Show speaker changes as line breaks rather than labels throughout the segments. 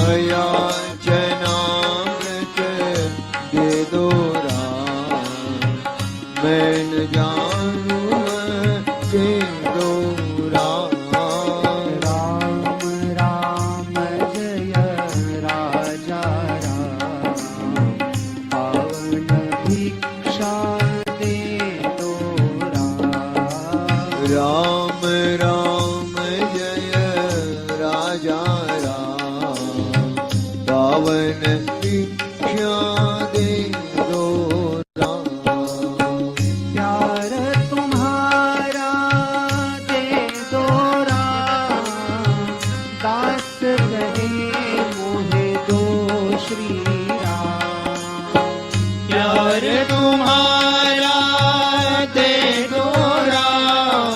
भयाचनामृत दे दो राम, मैं न जानूं दे दो राम।
राम राम जय राजा राम, पावन भिक्षा दे दो राम।
राम राम जय राजा राम, पावन भिक्षा दे दो राम।
प्यार तुम्हारा दे दो राम, दास कहे मोहे दो श्री राम।
प्यार तुम्हारा दे दो राम,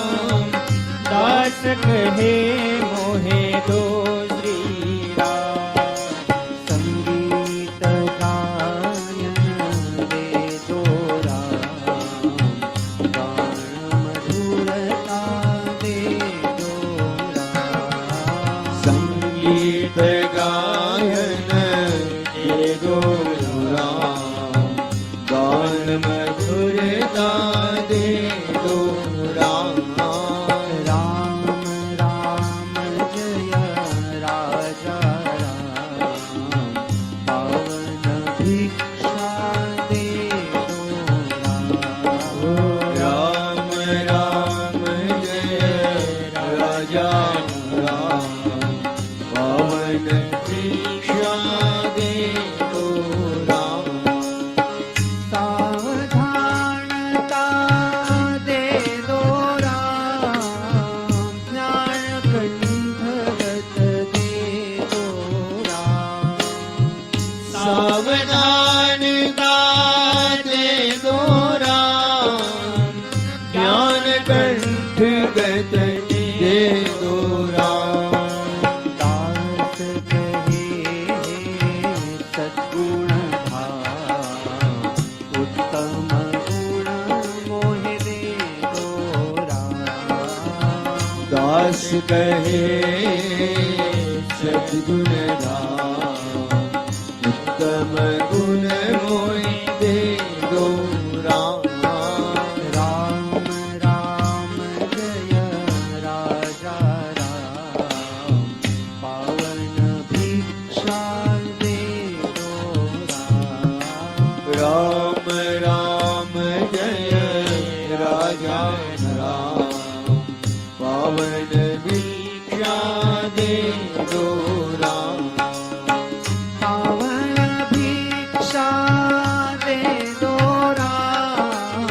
दास कहे मोहे दो श्री राम। संगीत गायन दे दो राम, गान मधुरता दे दो राम।
संगीत गायन दे दो राम, गान मधुरता दे दो राम।
राम राम जय राजा राम, पावन भिक्षा दे दो राम।
राम राम जय राजा राम, पावन भिक्षा दे दो राम।
सावधानता दे दो राम, ज्ञान कंठगत दे दो राम।
सावधानता दे दो राम, ज्ञान कंठगत दे दो राम।
दास कहे सद्गुण भाव, उत्तम गुण मोहि दे दो राम।
दास कहे सद्गुण धाम, उत्तम गुण मोहि दे दो राम।
राम राम जय राजा राम, पावन भिक्षा दे दो राम।
राम राम जय राजा राम, पावन भिक्षा दे दो राम।
पावन भिक्षा दे दो राम,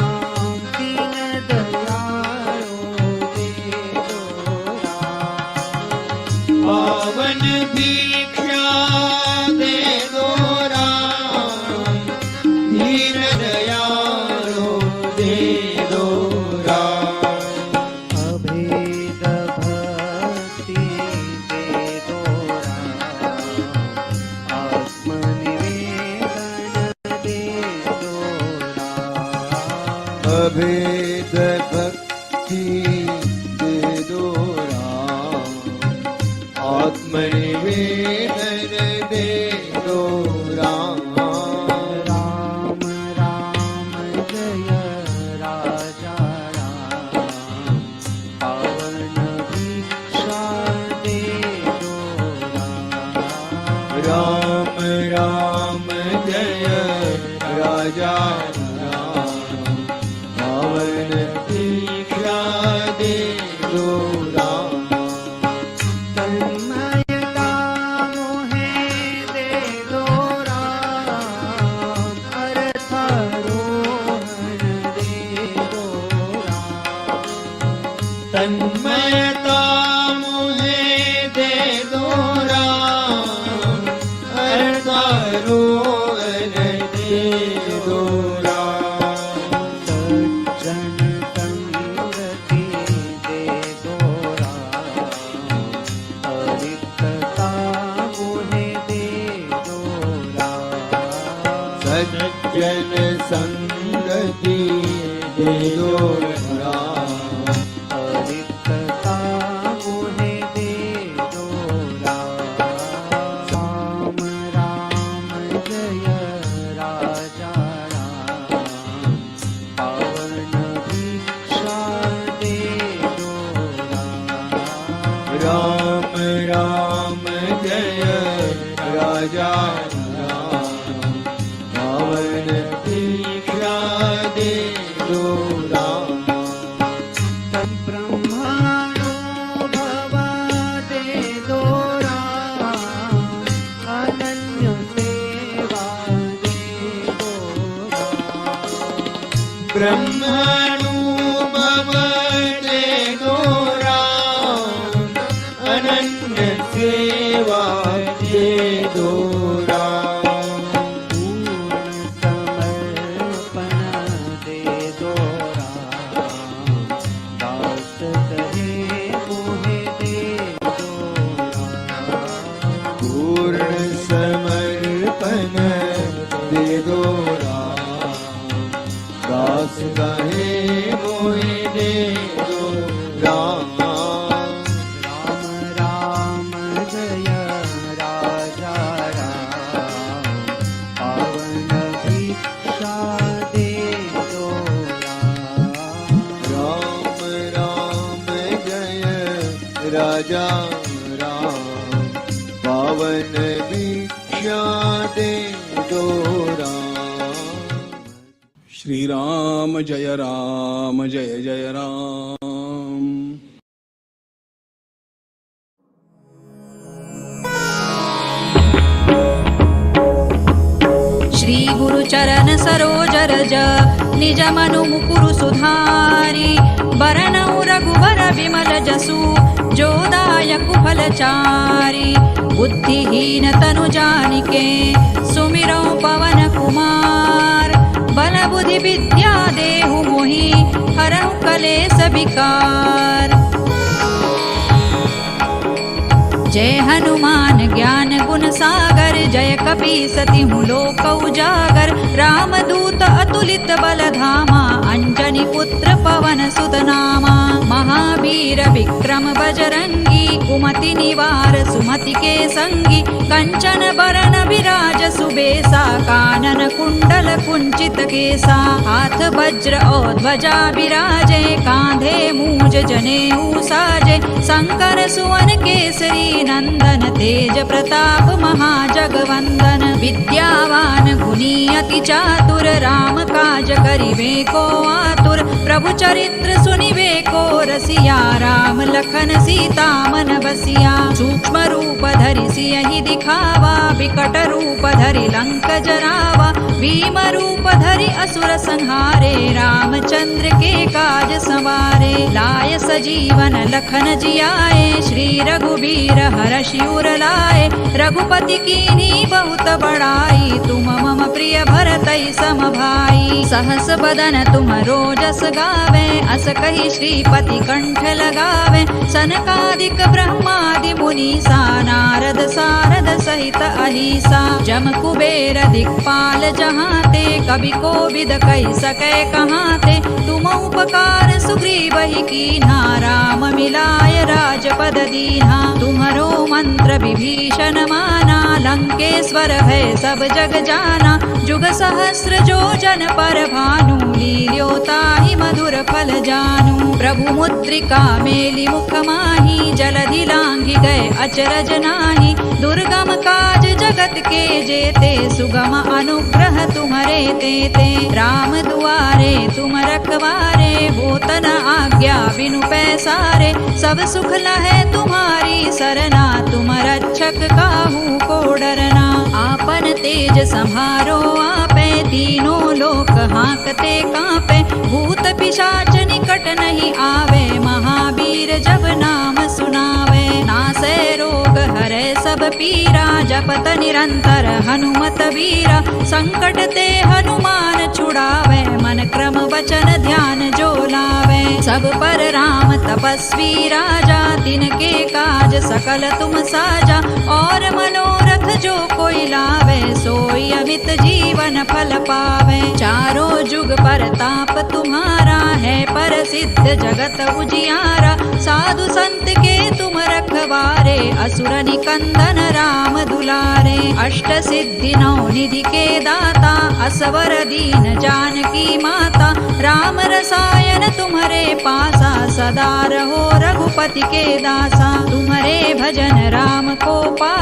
दीन दयालो दे दो राम।
पावन भिक्षा दे दो राम, धीर दयालो दे दो राम।
अभेद भक्ति दे दो राम, आत्मनिवेदन दे दो राम।
अभेद भक्ति दे दो राम, आत्मनिवेदन दे दो राम।
राम राम जय राजा राम, पावन भिक्षा दे दो राम।
राम राम जय राजा राम, पावन भिक्षा दे दो राम।
तन्मयता मोहे दे दो राम, अर्थारोहण दे दो राम।
तन्मयता मुझे दे दो राम, अर्थारोहण दे दो राम।
सज्जन संगति दे दो राम, अरिक्तता मोहे दे दो राम।
सज्जन संगति दे दो राम,
अरिक्तता मोहे दे दो राम।
जय राजा राम पावन दीक्षा दे दो राम
ब्रह्माणो भव दे दो राम अनन्य सेवा दे दो राम
ब्रह्मानुभव दे दो राम अनन्य सेवा दे दो राम
पूर्ण समर्पण दे दो राम
दास कहे मोहे दे दो राम
राम राम जय राजा राम पावन भिक्षा दे दो राम
राम राम जय राजा राम पावन भिक्षा दे दो राम
श्री राम जय जय राम।
श्री गुरु चरण सरोज रज निज मनु मुकुरु सुधारी बरनउ रघुबर विमल जसु जोदायकु फलचारी बुद्धिहीन तनु जानिके सुमिरौ पवन कुमार बल बुद्धि विद्या देहु मोहि हरहु कलेस विकार। जय हनुमान ज्ञान गुण सागर जय कपीस तिहु लोक उजागर रामदूत अतुलित बल धामा अंजनी पुत्र पवन सुत नामा महावीर विक्रम बजरंगी कुमति निवार सुमति के संगी कंचन बरन विराज सुबेसा कानन कुंडल कुंचित केसा हाथ वज्र और ध्वजा विराजे कांधे मूज जनेऊ साजे शंकर सुवन केसरी नंदन तेज प्रताप महाजगवंदन विद्यावान गुणी अति चातुर राम काज करिबे को आतुर प्रभु चरित्र सुनिबे को रसिया राम लखन सीता मन बसिया सूक्ष्म रूप धरि सियहि दिखावा विकट रूप धरि लंक जरावा भीम रूप धरि असुर संहारे रामचंद्र के काज संवारे लाय सजीवन लखन जियाए श्री रघुबीर हरषि उर लाए रघुपति कीन्ही बहुत बड़ाई तुम मम प्रिय भरतहि सम भाई सहस बदन तुम रोजस गावे अस कहि श्रीपति कंठ लगावे सनकादिक ब्रह्मादि मुनीसा नारद सारद सहित अहिसा जम कुबेर दिक्पाल जहाते कवि कोविद कहि सकै कहाते तुम उपकार सुग्रीवहि कीन्हा राम मिलाय राजपद दीन्हा तुम्हरो मंत्र विभीषण माना लंकेश्वर भय सब जग जाना जुग सहस्र जो जन पर भानु लील्योताहि मधुर फल जानू प्रभु मुद्रिका मेलि मुख माहि जलधि लांघि गए अचरज नाही दुर्गम काज जगत के जेते सुगम अनुग्रह तुम्हरे तेते राम दुआरे तुम रखवारे होत न आज्ञा बिनु पैसारे सब सुख लहै तुम्हारी सरना तुम रक्षक काहू को डरना आपन तेज सम्हारो आपे तीनों लोक हांकते कांपे भूत पिशाच निकट नहीं आवे महावीर जब नाम सुनावे नासै रोग हरै सब पीरा जपत निरंतर हनुमत वीरा संकट ते हनुमान छुड़ावे मन क्रम वचन ध्यान जो लावे सब पर राम तपस्वी राजा तिनके काज सकल तुम साजा और मनोरथ जो कोई लावे सोई अमित जीवन फल पावे चारों जुग पर ताप तुम्हारा है पर सिद्ध जगत उजियारा साधु संत के तुम रखवारे असुर निकंदन राम दुलारे अष्ट सिद्धि नौ निधि के दाता असवर दीन जानकी माता राम रसायन तुम्हारे पासा सदा रहो रघुपति के दासा तुम्हारे भजन राम को पा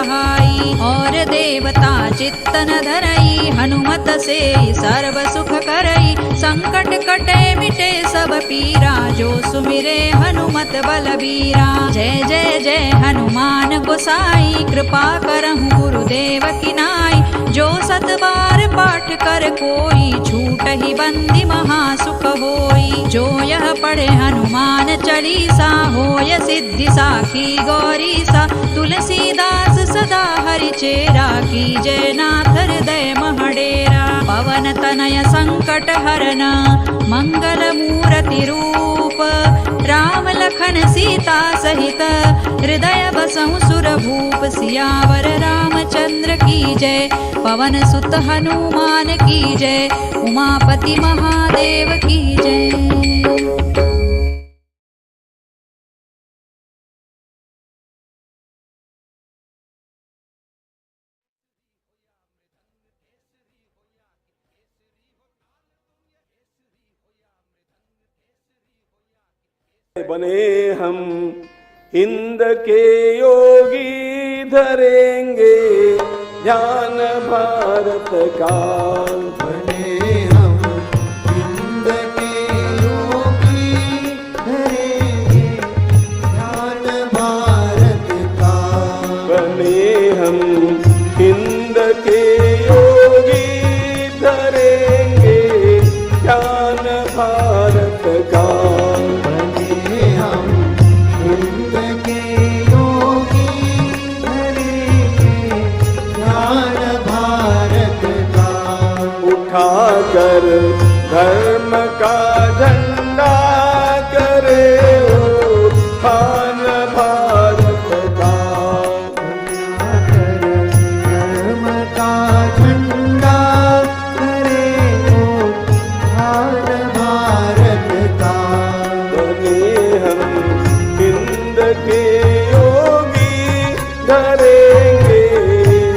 सहाई। और देवता चित्तन धरई हनुमत से सर्व सुख करई। संकट कटे मिटे सब पीरा जो सुमिरे हनुमत बलबीरा। जय जय जय हनुमान गोसाई कृपा करहु गुरुदेव की नाई। जो सत बार पाठ कर कोई छूट ही बंदी महासुख होई। जो यह पढ़े हनुमान चालीसा होय सिद्धि साखी गौरीसा। तुलसीदास सदा हरि चेरा की जय नाथ हृदय महडेरा। पवन तनय संकट हरन मंगल मूर्ति रूप। राम लखन सीता सहित हृदय बसहु सुर भूप। सियावर रामचंद्र की जय पवन सुत हनुमान की जय। उमापति महादेव की जय।
बने हम हिंद के योगी धरेंगे ज्ञान भारत का।
बने हम हिंद के योगी धरेंगे ज्ञान भारत का।
बने हम हिंद के योगी धरेंगे ज्ञान भारत का। कर धर्म का झंडा करे उत्थान भारत का।
धर्म का झंडा करे उत्थान भारत का।
बने हम हिंद के योगी धरेंगे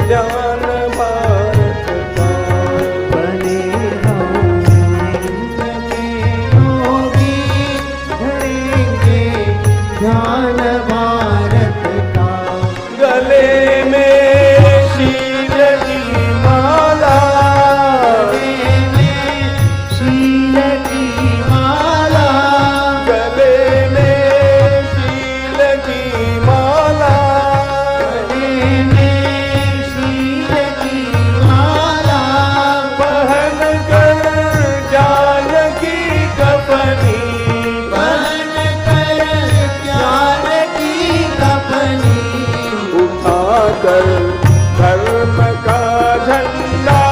ज्ञान भारत का।
ज्ञान भारत का।
गले में शील की माला।
गले में शील की माला।
गले में शील की माला।
गले में शील की माला।
पहन कर जानकी कफनी। उठाकर धर्म का झंडा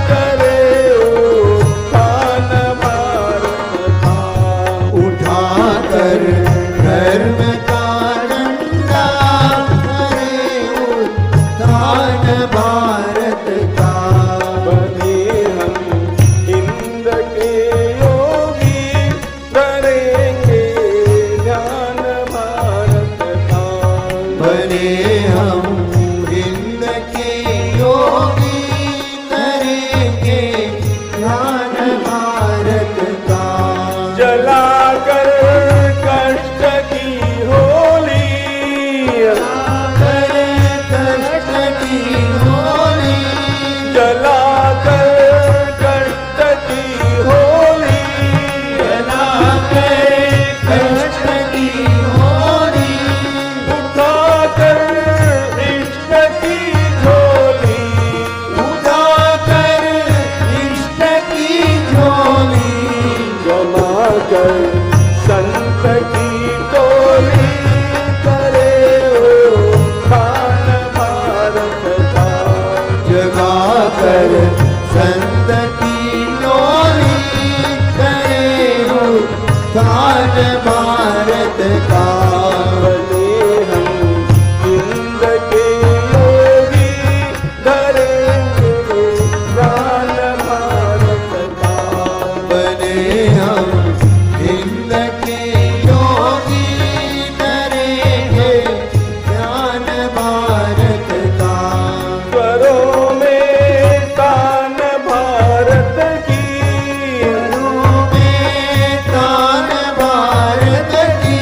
करे उत्थान भारत का।
उठाकर धर्म का झंडा करे उत्थान भारत का।
बने हम हिंद के योगी धरेंगे ज्ञान भारत का।
बने हम हिंद के योगी करेंगे ज्ञान भारत का।
जलाकर कष्ट की होली।
जलाकर कष्ट की होली।
जलाकर कष्ट की होली।
जलाकर कष्ट की होली।
उठाकर इष्ट की झोली।
उठाकर इष्ट की झोली।
जमा कर संत की टोली करे उत्थान भारत का।
जगा कर संत की टोली करे उत्थान भारत का।
बने हम हिंद के योगी धरेंगे ज्ञान भारत का।
बने हम हिंद के योगी करेंगे ज्ञान भारत का।
स्वरों में तान भारत की।
स्वरों में तान भारत की।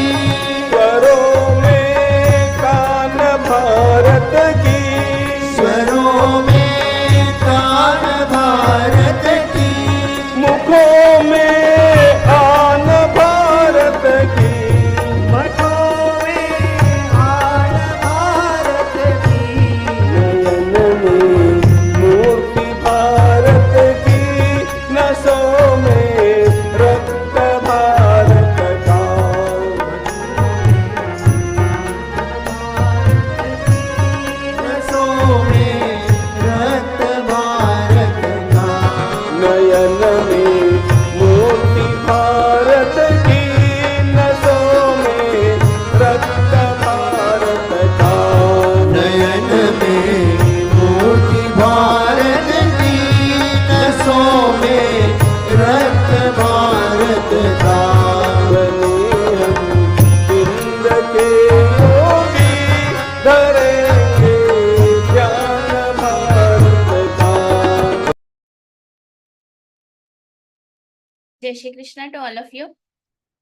Jai Shri Krishna to all of you.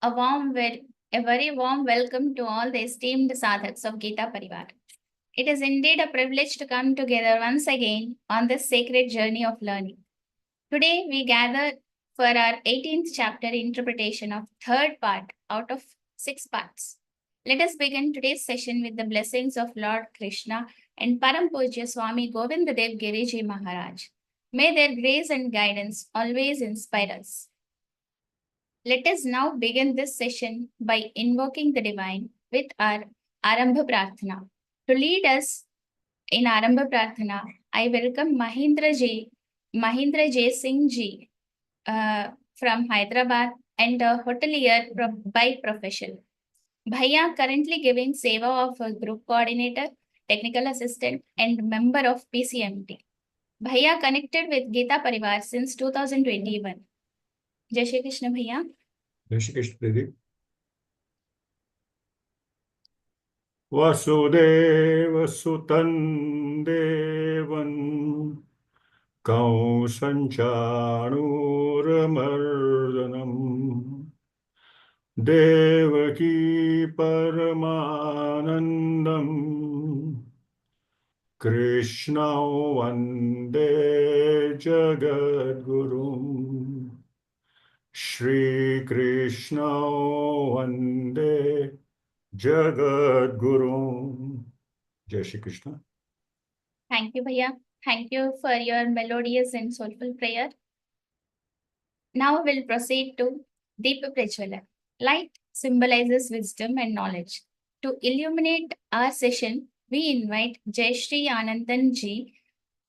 A very warm welcome to all the esteemed sadhaks of Geeta Pariwar. It is indeed a privilege to come together once again on this sacred journey of learning. Today we gather for our 18th chapter interpretation of third part out of 6 parts. Let us begin today's session with the blessings of Lord Krishna and Param Pujya Swami Govindadev Giriji Maharaj. May their grace and guidance always inspire us. Let us now begin this session by invoking the divine with our Arambha Prarthana. To lead us in Arambha Prarthana, I welcome Mahindra J. Singh Ji from Hyderabad and a hotelier by profession. Bhaiya currently giving seva of a group coordinator, technical assistant and member of PCMT. Bhaiya connected with Geeta Pariwar since 2021. Jai Shri Krishna Bhaiya.
Jai Shri Krishna Devi. Vasudeva Sutan Devan Kausanchanuramardanam Devaki Paramanandam Krishna Vande Jagadgurum Shri Krishna Vande Jagadguru. Jai Shri Krishna.
Thank you, Bhaiya. Thank you for your melodious and soulful prayer. Now we'll proceed to Deepa Prajwala. Light symbolizes wisdom and knowledge. To illuminate our session, we invite Jai Shri Anandan Ji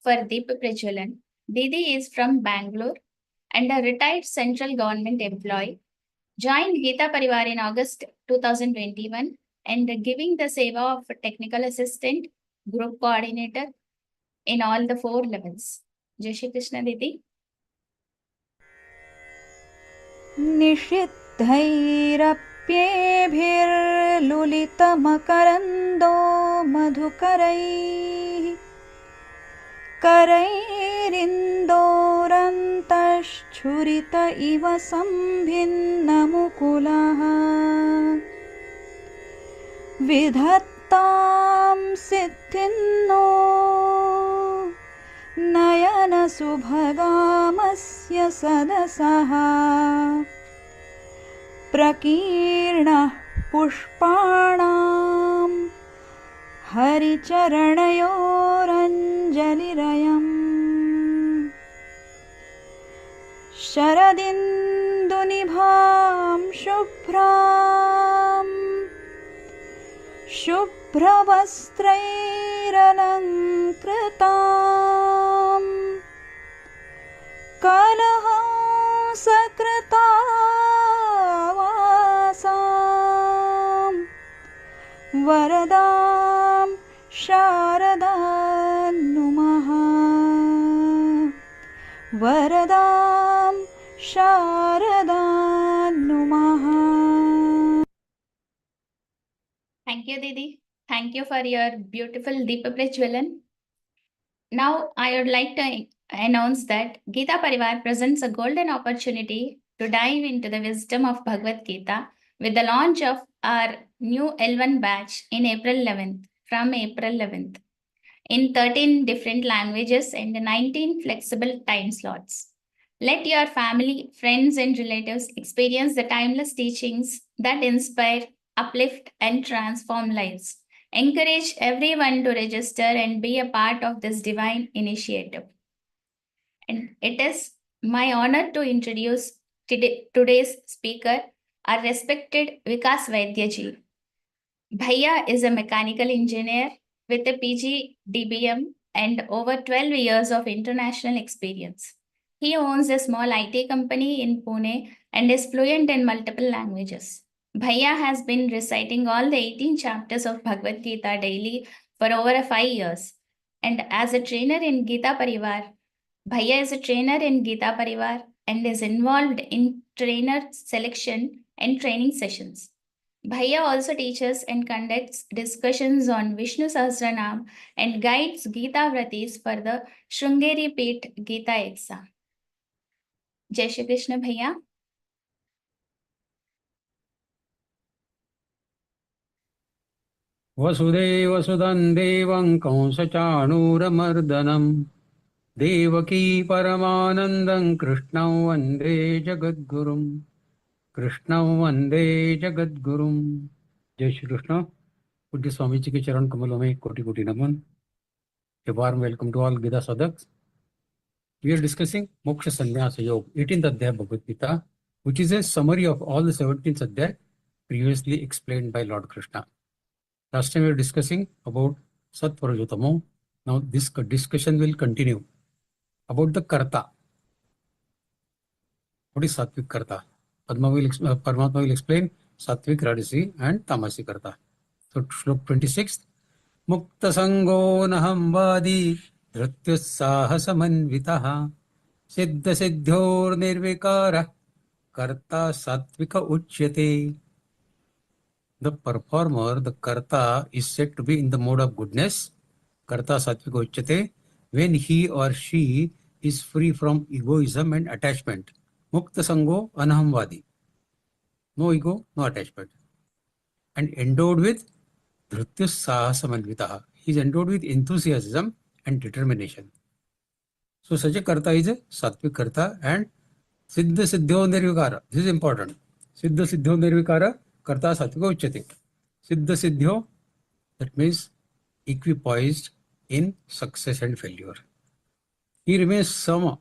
for Deepa Prajwalan. Didi is from Bangalore and a retired central government employee. Joined Geeta Pariwar in August 2021 and giving the seva of technical assistant, group coordinator in all the 4 levels. Jai Shri Krishna Didi.
निषिद्धैरप्येभिर्लुलितमकरन्दो मधुकरैः करैरिन्दोरन्तश्छुरित इव सम्भिन्नमुकुलः विधत्तां सिद्धिन्नो नयनसुभगामस्य सदसः प्रकीर्णः पुष्पाणां हरिचरणयोरञ्जलिरयम् शरदिन्दुनिभां शुभ्रवस्त्रैरलङ्कृतां कलहंसकृतावासां वरदां शारदां नुमः वरदां शारदां नुमः.
Thank you, Didi. Thank you for your beautiful Deepa Prajwalan. Now, I would like to announce that Geeta Pariwar presents a golden opportunity to dive into the wisdom of Bhagavad Gita with the launch of our new L1 batch in April 11th, from April 11th, in 13 different languages and 19 flexible time slots. Let your family, friends, and relatives experience the timeless teachings that inspire, uplift, and transform lives. Encourage everyone to register and be a part of this divine initiative. And it is my honor to introduce today's speaker, our respected Vikas Vaidya ji. Bhaiya is a mechanical engineer with a PG DBM and over 12 years of international experience. He owns a small IT company in Pune and is fluent in multiple languages. Bhaiya has been reciting all the 18 chapters of Bhagavad Gita daily for over 5 years. And as a trainer in Geeta Pariwar, Bhaiya is a trainer in Geeta Pariwar and is involved in trainer selection and training sessions. Bhaiya also teaches and conducts discussions on Vishnu Sahasranam and guides Geeta Vratis for the Shrungeri Peeth Geeta Exa. Jai Shri Krishna Bhaiya.
वसुदेवसुदं देवं कंसचाणूरमर्दनं देवकी परमानन्दं कृष्णं वन्दे जगद्गुरुं जय श्री कृष्ण। पूज्य स्वामी जी के चरण कमलों में कोटि कोटि नमन। A warm welcome to all Gita sadhaks. We are discussing Moksha Sannyasa Yoga, 18th Adhyaya Bhagavad Gita, which is a summary of all the 17th Adhyaya previously explained by Lord Krishna. Last time we were discussing about Satvarajotamo. Now this discussion will continue about the karta. What is sattvic karta? Paramatma will explain sattvic, rajasic and tamasic karta. So Shlok 26. Mukta sango naham vadi dhrutyusahasamanvitaha siddha siddhyor nirvikara karta sattvika uchyate. The performer, the karta, is said to be in the mode of goodness, karta sattvika uchyate, when he or she is free from egoism and attachment. Mukta sango anaham vadi. No ego, no attachment. And endowed with dhrutyus sahasamanvitaha. He is endowed with enthusiasm and determination. So such a karta is a sattvic karta. And siddha siddhyo nirvikara. This is important. Siddha siddhyo nirvikara karta sattvika uchyate. Siddha siddhyo, that means equipoised in success and failure. He remains sama.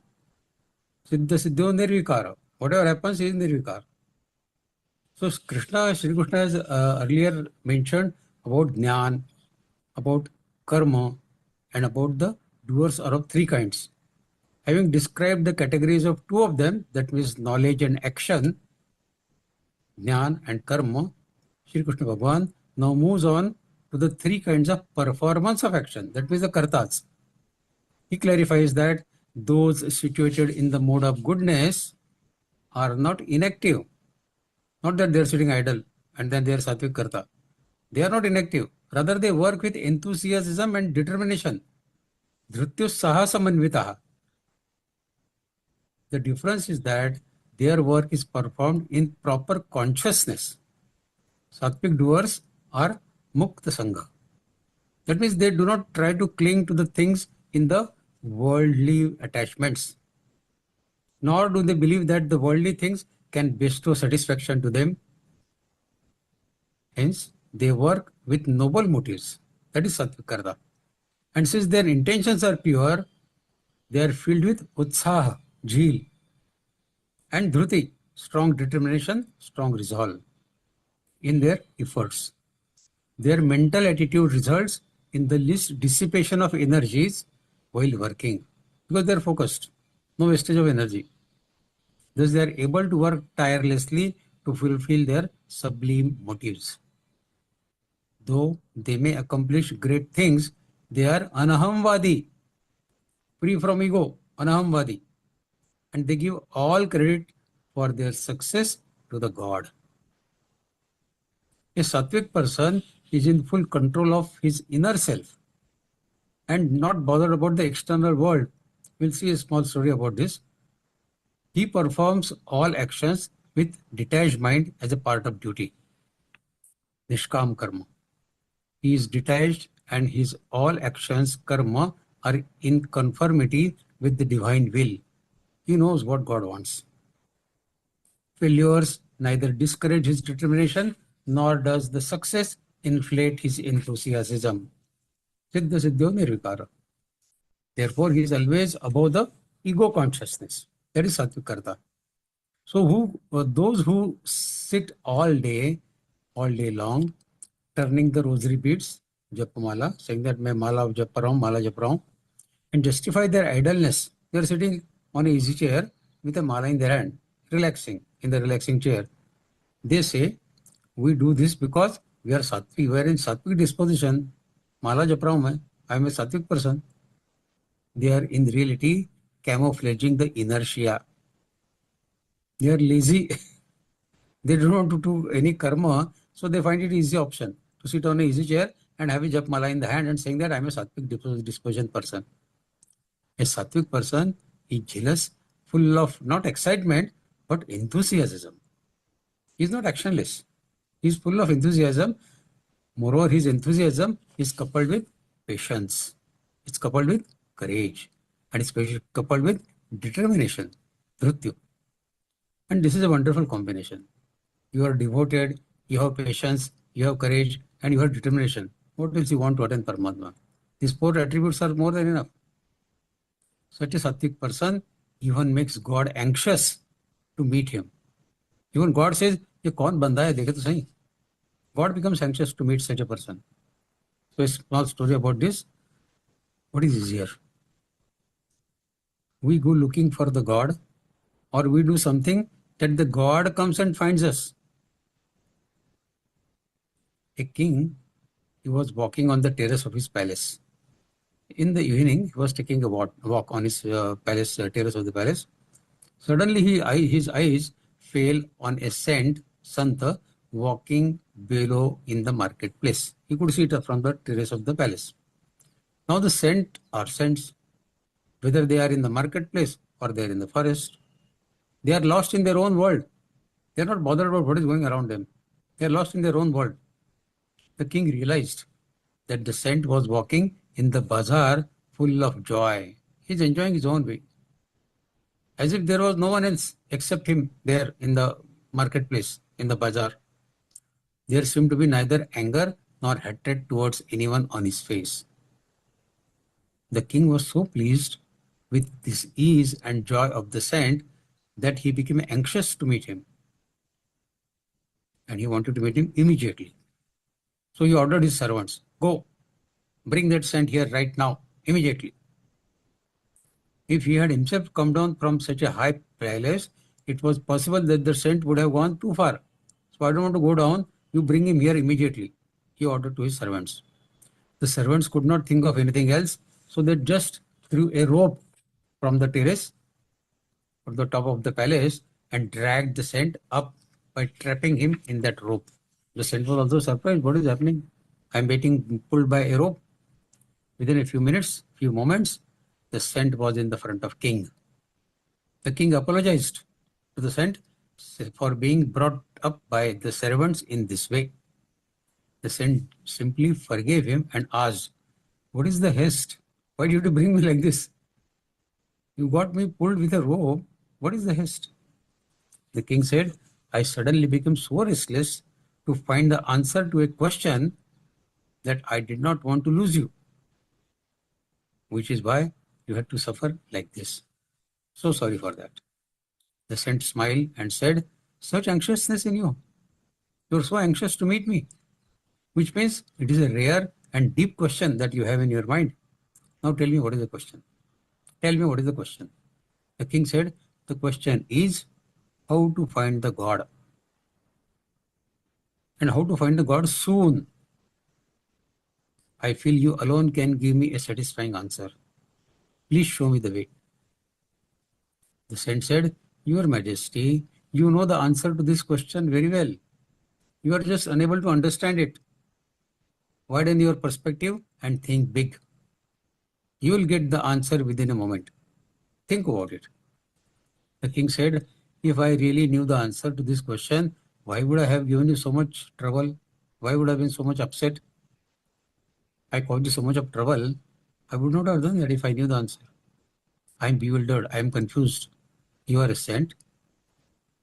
Siddha siddhyo nirvikara. Whatever happens, he is nirvikara. So Sri Krishna has earlier mentioned about jnana, about karma, and about the doers are of three kinds. Having described the categories of two of them, that means knowledge and action, jnana and karma, Shri Krishna Bhagavan now moves on to the three kinds of performance of action, that means the kartas. He clarifies that those situated in the mode of goodness are not inactive. Not that they are sitting idle and then they are sattvic karta. They are not inactive. Rather, they work with enthusiasm and determination. Dhrutyus sahasamanvitaha. The difference is that their work is performed in proper consciousness. Sattvic doers are mukta sangha. That means they do not try to cling to the things in the worldly attachments. Nor do they believe that the worldly things can bestow satisfaction to them. Hence, they work with noble motives. That is sattvic karta. And since their intentions are pure, they are filled with utsaha, jheel, and dhruti, strong determination, strong resolve in their efforts. Their mental attitude results in the least dissipation of energies while working, because they are focused, no wastage of energy. Thus, they are able to work tirelessly to fulfill their sublime motives. Though they may accomplish great things, they are anahamvadi, free from ego, anahamvadi. And they give all credit for their success to the God. A sattvic person is in full control of his inner self and not bothered about the external world. We'll see a small story about this. He performs all actions with detached mind as a part of duty. Nishkam karma. He is detached and his all actions, karma, are in conformity with the divine will. He knows what God wants. Failures neither discourage his determination nor does the success inflate his enthusiasm. Siddha siddhyo nirvikara. Therefore, he is always above the ego consciousness. That is sattvic karta. So those who sit all day long, turning the rosary beads, japamala, saying that मैं माला जप रहा हूँ, and justify their idleness. They are sitting on an easy chair with a mala in their hand, relaxing in the relaxing chair. They say, we do this because we are sattvic, we are in sattvic disposition. Mala jap raha hu I am a sattvic person. They are in reality camouflaging the inertia. They are lazy. They don't want to do any karma, so they find it easy option to sit on an easy chair and have a jap mala in the hand and saying that I am a sattvic disposition person. A sattvic person is jealous, full of not excitement but enthusiasm. He is not actionless. He is full of enthusiasm. Moreover, his enthusiasm is coupled with patience. It's coupled with courage. And it's coupled with determination, dhrityu. And this is a wonderful combination. You are devoted, you have patience, you have courage, and you have determination. What else you want to attain Paramatma? These 4 attributes are more than enough. Such a sattvic person even makes God anxious to meet him. Even God says, "Ye kaun banda hai, dekhe to sahi." God becomes anxious to meet such a person. So a small story about this. What is easier? We go looking for the God, or we do something that the God comes and finds us. A king, he was walking on the terrace of his palace. In the evening, he was taking a walk on his terrace of the palace. Suddenly, his eyes fell on a saint Santa walking below in the marketplace. He could see it from the terrace of the palace. Now the saint or saints, whether they are in the marketplace or they are in the forest, they are lost in their own world. They are not bothered about what is going around them. They are lost in their own world. The king realized that the saint was walking in the bazaar full of joy. He is enjoying his own way, as if there was no one else except him there in the marketplace, in the bazaar. There seemed to be neither anger nor hatred towards anyone on his face. The king was so pleased with this ease and joy of the saint that he became anxious to meet him. And he wanted to meet him immediately. So he ordered his servants, "Go, bring that saint here right now, immediately." If he had himself come down from such a high palace, it was possible that the saint would have gone too far. "So I don't want to go down, you bring him here immediately," he ordered to his servants. The servants could not think of anything else, so they just threw a rope from the terrace, from the top of the palace, and dragged the saint up by trapping him in that rope. The saint was also surprised. What is happening? I am getting pulled by a rope. Within a few moments, the saint was in the front of king. The king apologized to the saint for being brought up by the servants in this way. The saint simply forgave him and asked, "What is the haste? Why did you bring me like this? You got me pulled with a rope. What is the haste?" The king said, "I suddenly became so restless to find the answer to a question that I did not want to lose you, which is why you had to suffer like this. So sorry for that." The saint smiled and said, "Such anxiousness in you. You are so anxious to meet me, which means it is a rare and deep question that you have in your mind. Now tell me what is the question. Tell me what is the question." The king said, "The question is how to find the God. And how to find the God soon. I feel you alone can give me a satisfying answer. Please show me the way." The saint said, "Your Majesty, you know the answer to this question very well. You are just unable to understand it. Widen your perspective and think big. You will get the answer within a moment. Think about it." The king said, "If I really knew the answer to this question, why would I have given you so much trouble? Why would I have been so much upset? I caused you so much of trouble. I would not have done that if I knew the answer. I am bewildered. I am confused. You are a saint.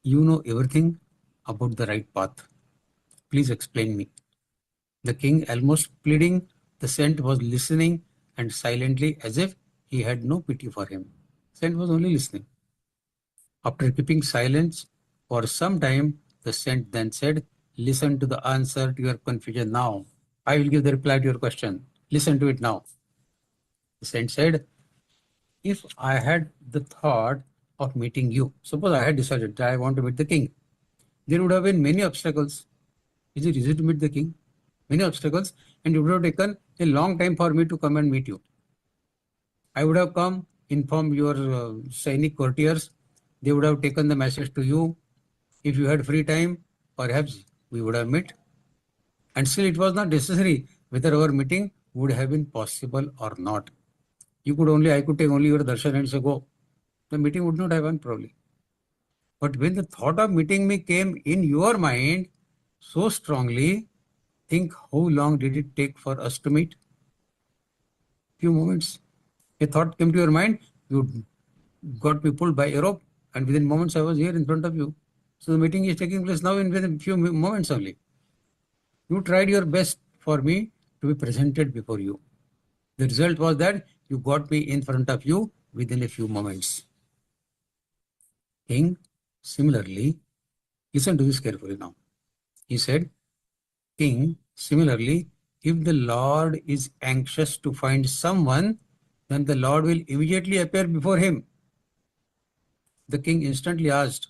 You know everything about the right path. Please explain me." The king, almost pleading, the saint was listening and silently, as if he had no pity for him. Saint was only listening. After keeping silence for some time, the saint then said, "Listen to the answer to your confusion now. I will give the reply to your question. Listen to it now." The saint said, "If I had the thought of meeting you, suppose I had decided that I want to meet the king, there would have been many obstacles. Is it easy to meet the king? Many obstacles, and it would have taken a long time for me to come and meet you. I would have come, informed your Sainik courtiers. They would have taken the message to you. If you had free time, perhaps we would have met. And still it was not necessary whether our meeting would have been possible or not. I could take only your darshan and say, go. The meeting would not happen probably. But when the thought of meeting me came in your mind so strongly, Think how long did it take for us to meet? Few moments. A thought came to your mind, you got me pulled by a rope, and within moments I was here in front of you. So the meeting is taking place now in within few moments only. You tried your best for me to be presented before you. The result was that you got me in front of you within a few moments. King, similarly, listen to this carefully now. He said, King, similarly, if the Lord is anxious to find someone, then the Lord will immediately appear before him. The king instantly asked,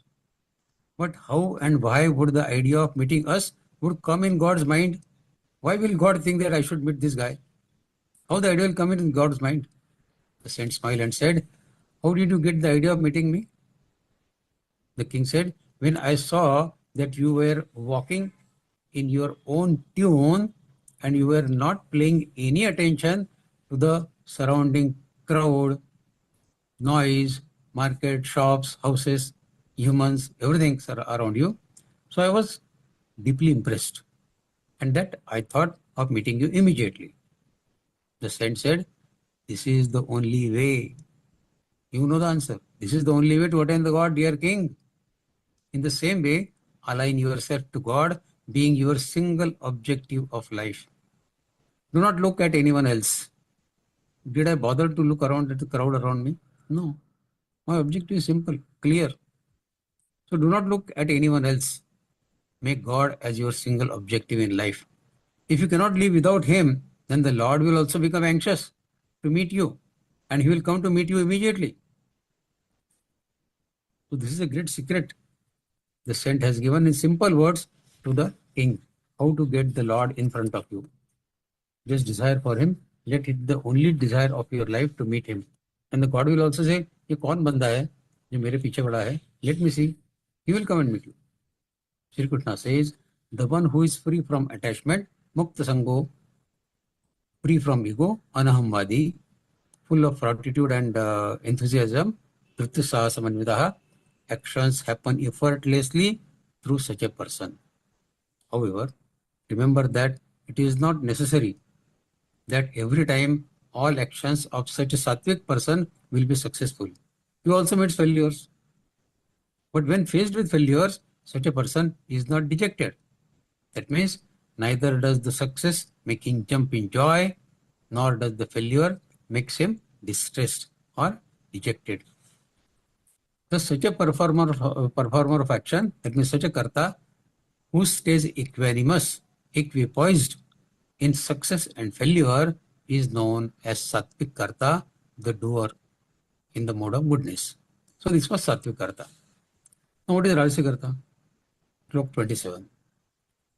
but how and why would the idea of meeting us would come in God's mind? Why will God think that I should meet this guy? How the idea will come in God's mind? The saint smiled and said, how did you get the idea of meeting me? The king said, when I saw that you were walking in your own tune and you were not paying any attention to the surrounding crowd, noise, market, shops, houses, humans, everything around you. So I was deeply impressed, and that I thought of meeting you immediately. The saint said, this is the only way. You know the answer. This is the only way to attain the God, dear king. In the same way, align yourself to God, being your single objective of life. Do not look at anyone else. Did I bother to look around at the crowd around me? No. My objective is simple, clear. So do not look at anyone else. Make God as your single objective in life. If you cannot live without him, then the Lord will also become anxious to meet you, and he will come to meet you immediately. So this is a great secret the saint has given in simple words to the king, how to get the Lord in front of you. Just desire for him, let it the only desire of your life to meet him. And the God will also say, ये कौन बंदा है जो मेरे पीछे पड़ा है? Let me see. He will come and meet you. Shri Krishna says, the one who is free from attachment, mukta sango, free from ego, anahamvadi, full of fortitude and enthusiasm, dhritisah samanvidaha, actions happen effortlessly through such a person. However, remember that it is not necessary that every time all actions of such a sattvic person will be successful. He also meets failures. But when faced with failures, such a person is not dejected. That means neither does the success make him jump in joy, nor does the failure makes him distressed or dejected. Thus, such a performer of action, that means such a karta, who stays equanimous, equipoised in success and failure, is known as sattvic karta, the doer in the mode of goodness. So this was sattvic karta. Now what is Rajasic karta? Slok 27.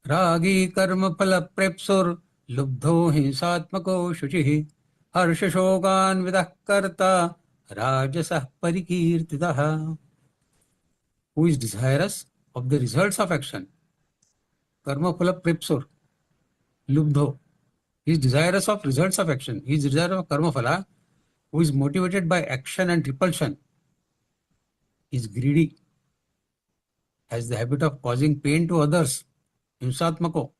Ragi karma phala prepsur lubdho hinsatmako shuchihi harsha shogan vidah karta rajasah parikirtitaha. Who is desirous of the results of action? Karma phala prepsur lubdho. He is desirous of results of action. He is desirous of karma phala, who is motivated by action and repulsion, is greedy, has the habit of causing pain to others, himsatmako,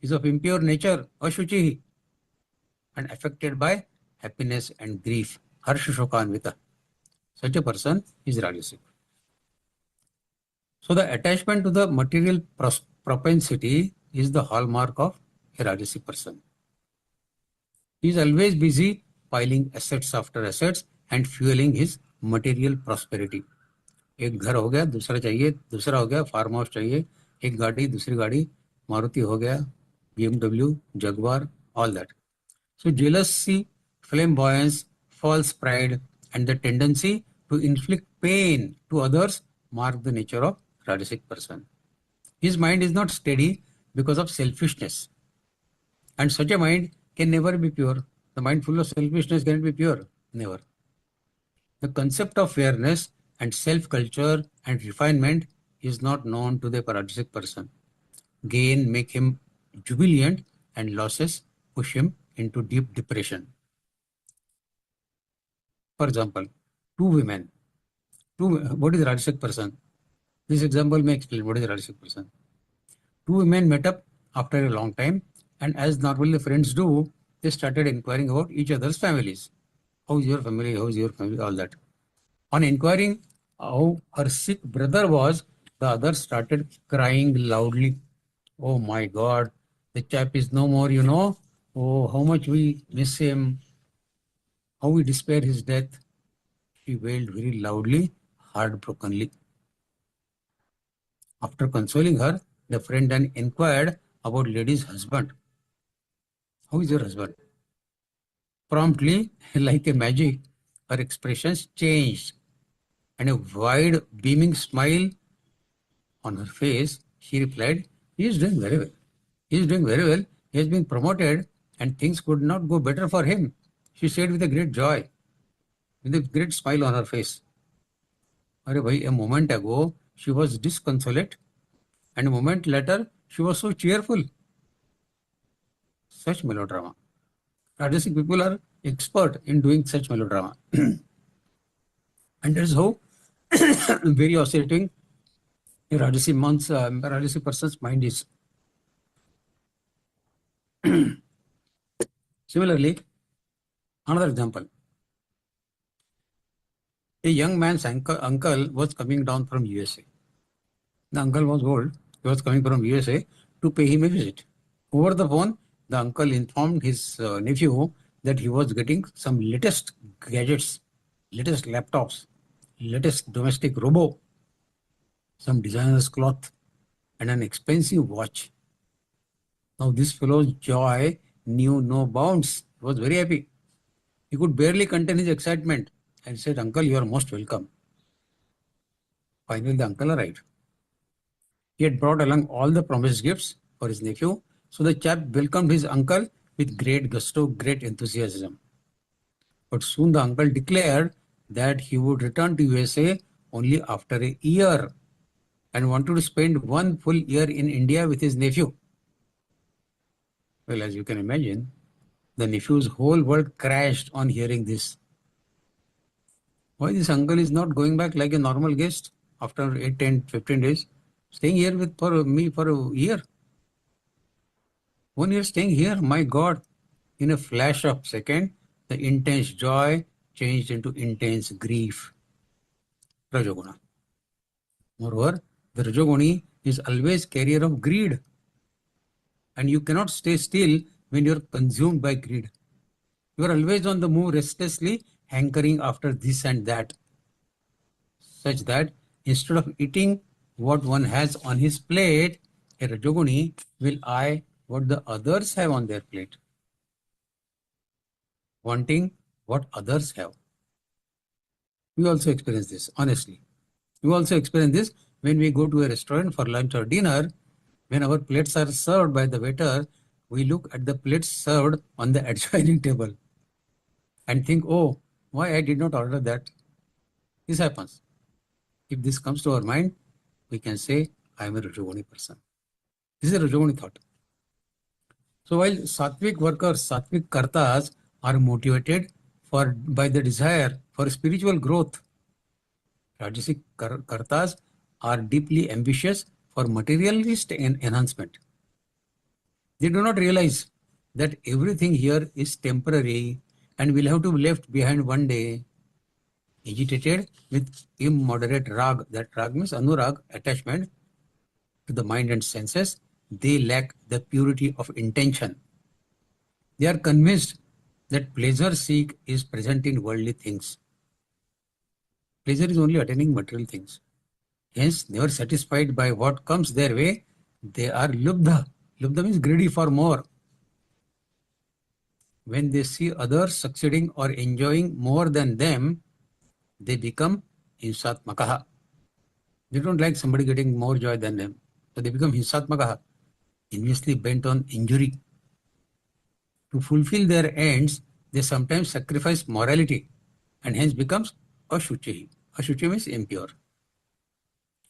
is of impure nature, ashuchihi, and affected by happiness and grief, harsha shokanvita. Such a person is Rajasic. So the attachment to the material propensity is the hallmark of a Rajasic person. He is always busy piling assets after assets and fueling his material prosperity. एक घर हो गया, दूसरा चाहिए, दूसरा हो गया, farm house चाहिए, एक गाड़ी, दूसरी गाड़ी, मारुति हो गया, BMW, Jaguar, all that. So jealousy, flamboyance, false pride, and the tendency to inflict pain to others mark the nature of Rajasic person. His mind is not steady because of selfishness, and such a mind can never be pure. The mind full of selfishness cannot be pure, never. The concept of fairness and self-culture and refinement is not known to the Rajasic person. Gain make him jubilant and losses push him into deep depression. For example, two women. What is Rajasic person? This example may explain what is Rajasic person. Two women met up after a long time, and as normally friends do, they started inquiring about each other's families. How is your family? How is your family? All that. On inquiring how her sick brother was, the other started crying loudly. Oh my God, the chap is no more, you know. Oh, how much we miss him. How we despair his death. She wailed very loudly, heartbrokenly. After consoling her, the friend then inquired about lady's husband. How is your husband? Promptly, like a magic, her expressions changed, and a wide, beaming smile on her face, she replied, he is doing very well. He is doing very well. He has been promoted, and things could not go better for him. She said with a great joy, with a great smile on her face. Arey bhai, a moment ago, she was disconsolate, and a moment later, she was so cheerful. Such melodrama. Rajasic people are expert in doing such melodrama. And that is how very oscillating a Rajasic person's mind is. Similarly, another example. A young man's uncle was coming down from USA. The uncle was old. He was coming from USA to pay him a visit. Over the phone, the uncle informed his nephew that he was getting some latest gadgets, latest laptops, latest domestic robo, some designer's cloth, and an expensive watch. Now this fellow's joy knew no bounds. He was very happy. He could barely contain his excitement and said, Uncle, you are most welcome. Finally, the uncle arrived. He had brought along all the promised gifts for his nephew, so the chap welcomed his uncle with great gusto, great enthusiasm. But soon the uncle declared that he would return to USA only after a year and wanted to spend 1 full year in India with his nephew. Well, as you can imagine, the nephew's whole world crashed on hearing this. Why this uncle is not going back like a normal guest after 8, 10, 15 days, staying here for me for a year? 1 year staying here, my God. In a flash of second, the intense joy changed into intense grief. Rajoguna. Moreover, the Rajoguni is always carrier of greed. And you cannot stay still when you are consumed by greed. You are always on the move, restlessly hankering after this and that, such that instead of eating what one has on his plate, a Rajoguni will eye what the others have on their plate, wanting what others have. We also experience this, honestly. We also experience this when we go to a restaurant for lunch or dinner. When our plates are served by the waiter, we look at the plates served on the adjoining table and think, oh, why I did not order that? This happens. If this comes to our mind, we can say, I am a Rajoguni person. This is a Rajoguni thought. So while sattvic workers, sattvic kartas are motivated by the desire for spiritual growth, Rajasic kartas are deeply ambitious for materialist enhancement. They do not realize that everything here is temporary and will have to be left behind one day. Agitated with immoderate rag, that rag means anurag, attachment to the mind and senses, they lack the purity of intention. They are convinced that pleasure seek is present in worldly things. Pleasure is only attaining material things. Hence, never satisfied by what comes their way, they are lubdha. Lubdha means greedy for more. When they see others succeeding or enjoying more than them, they become hinsatmakaha. They don't like somebody getting more joy than them. So they become hinsatmakaha, enviously bent on injury. To fulfill their ends, they sometimes sacrifice morality and hence becomes ashuchi. Ashuchi means impure.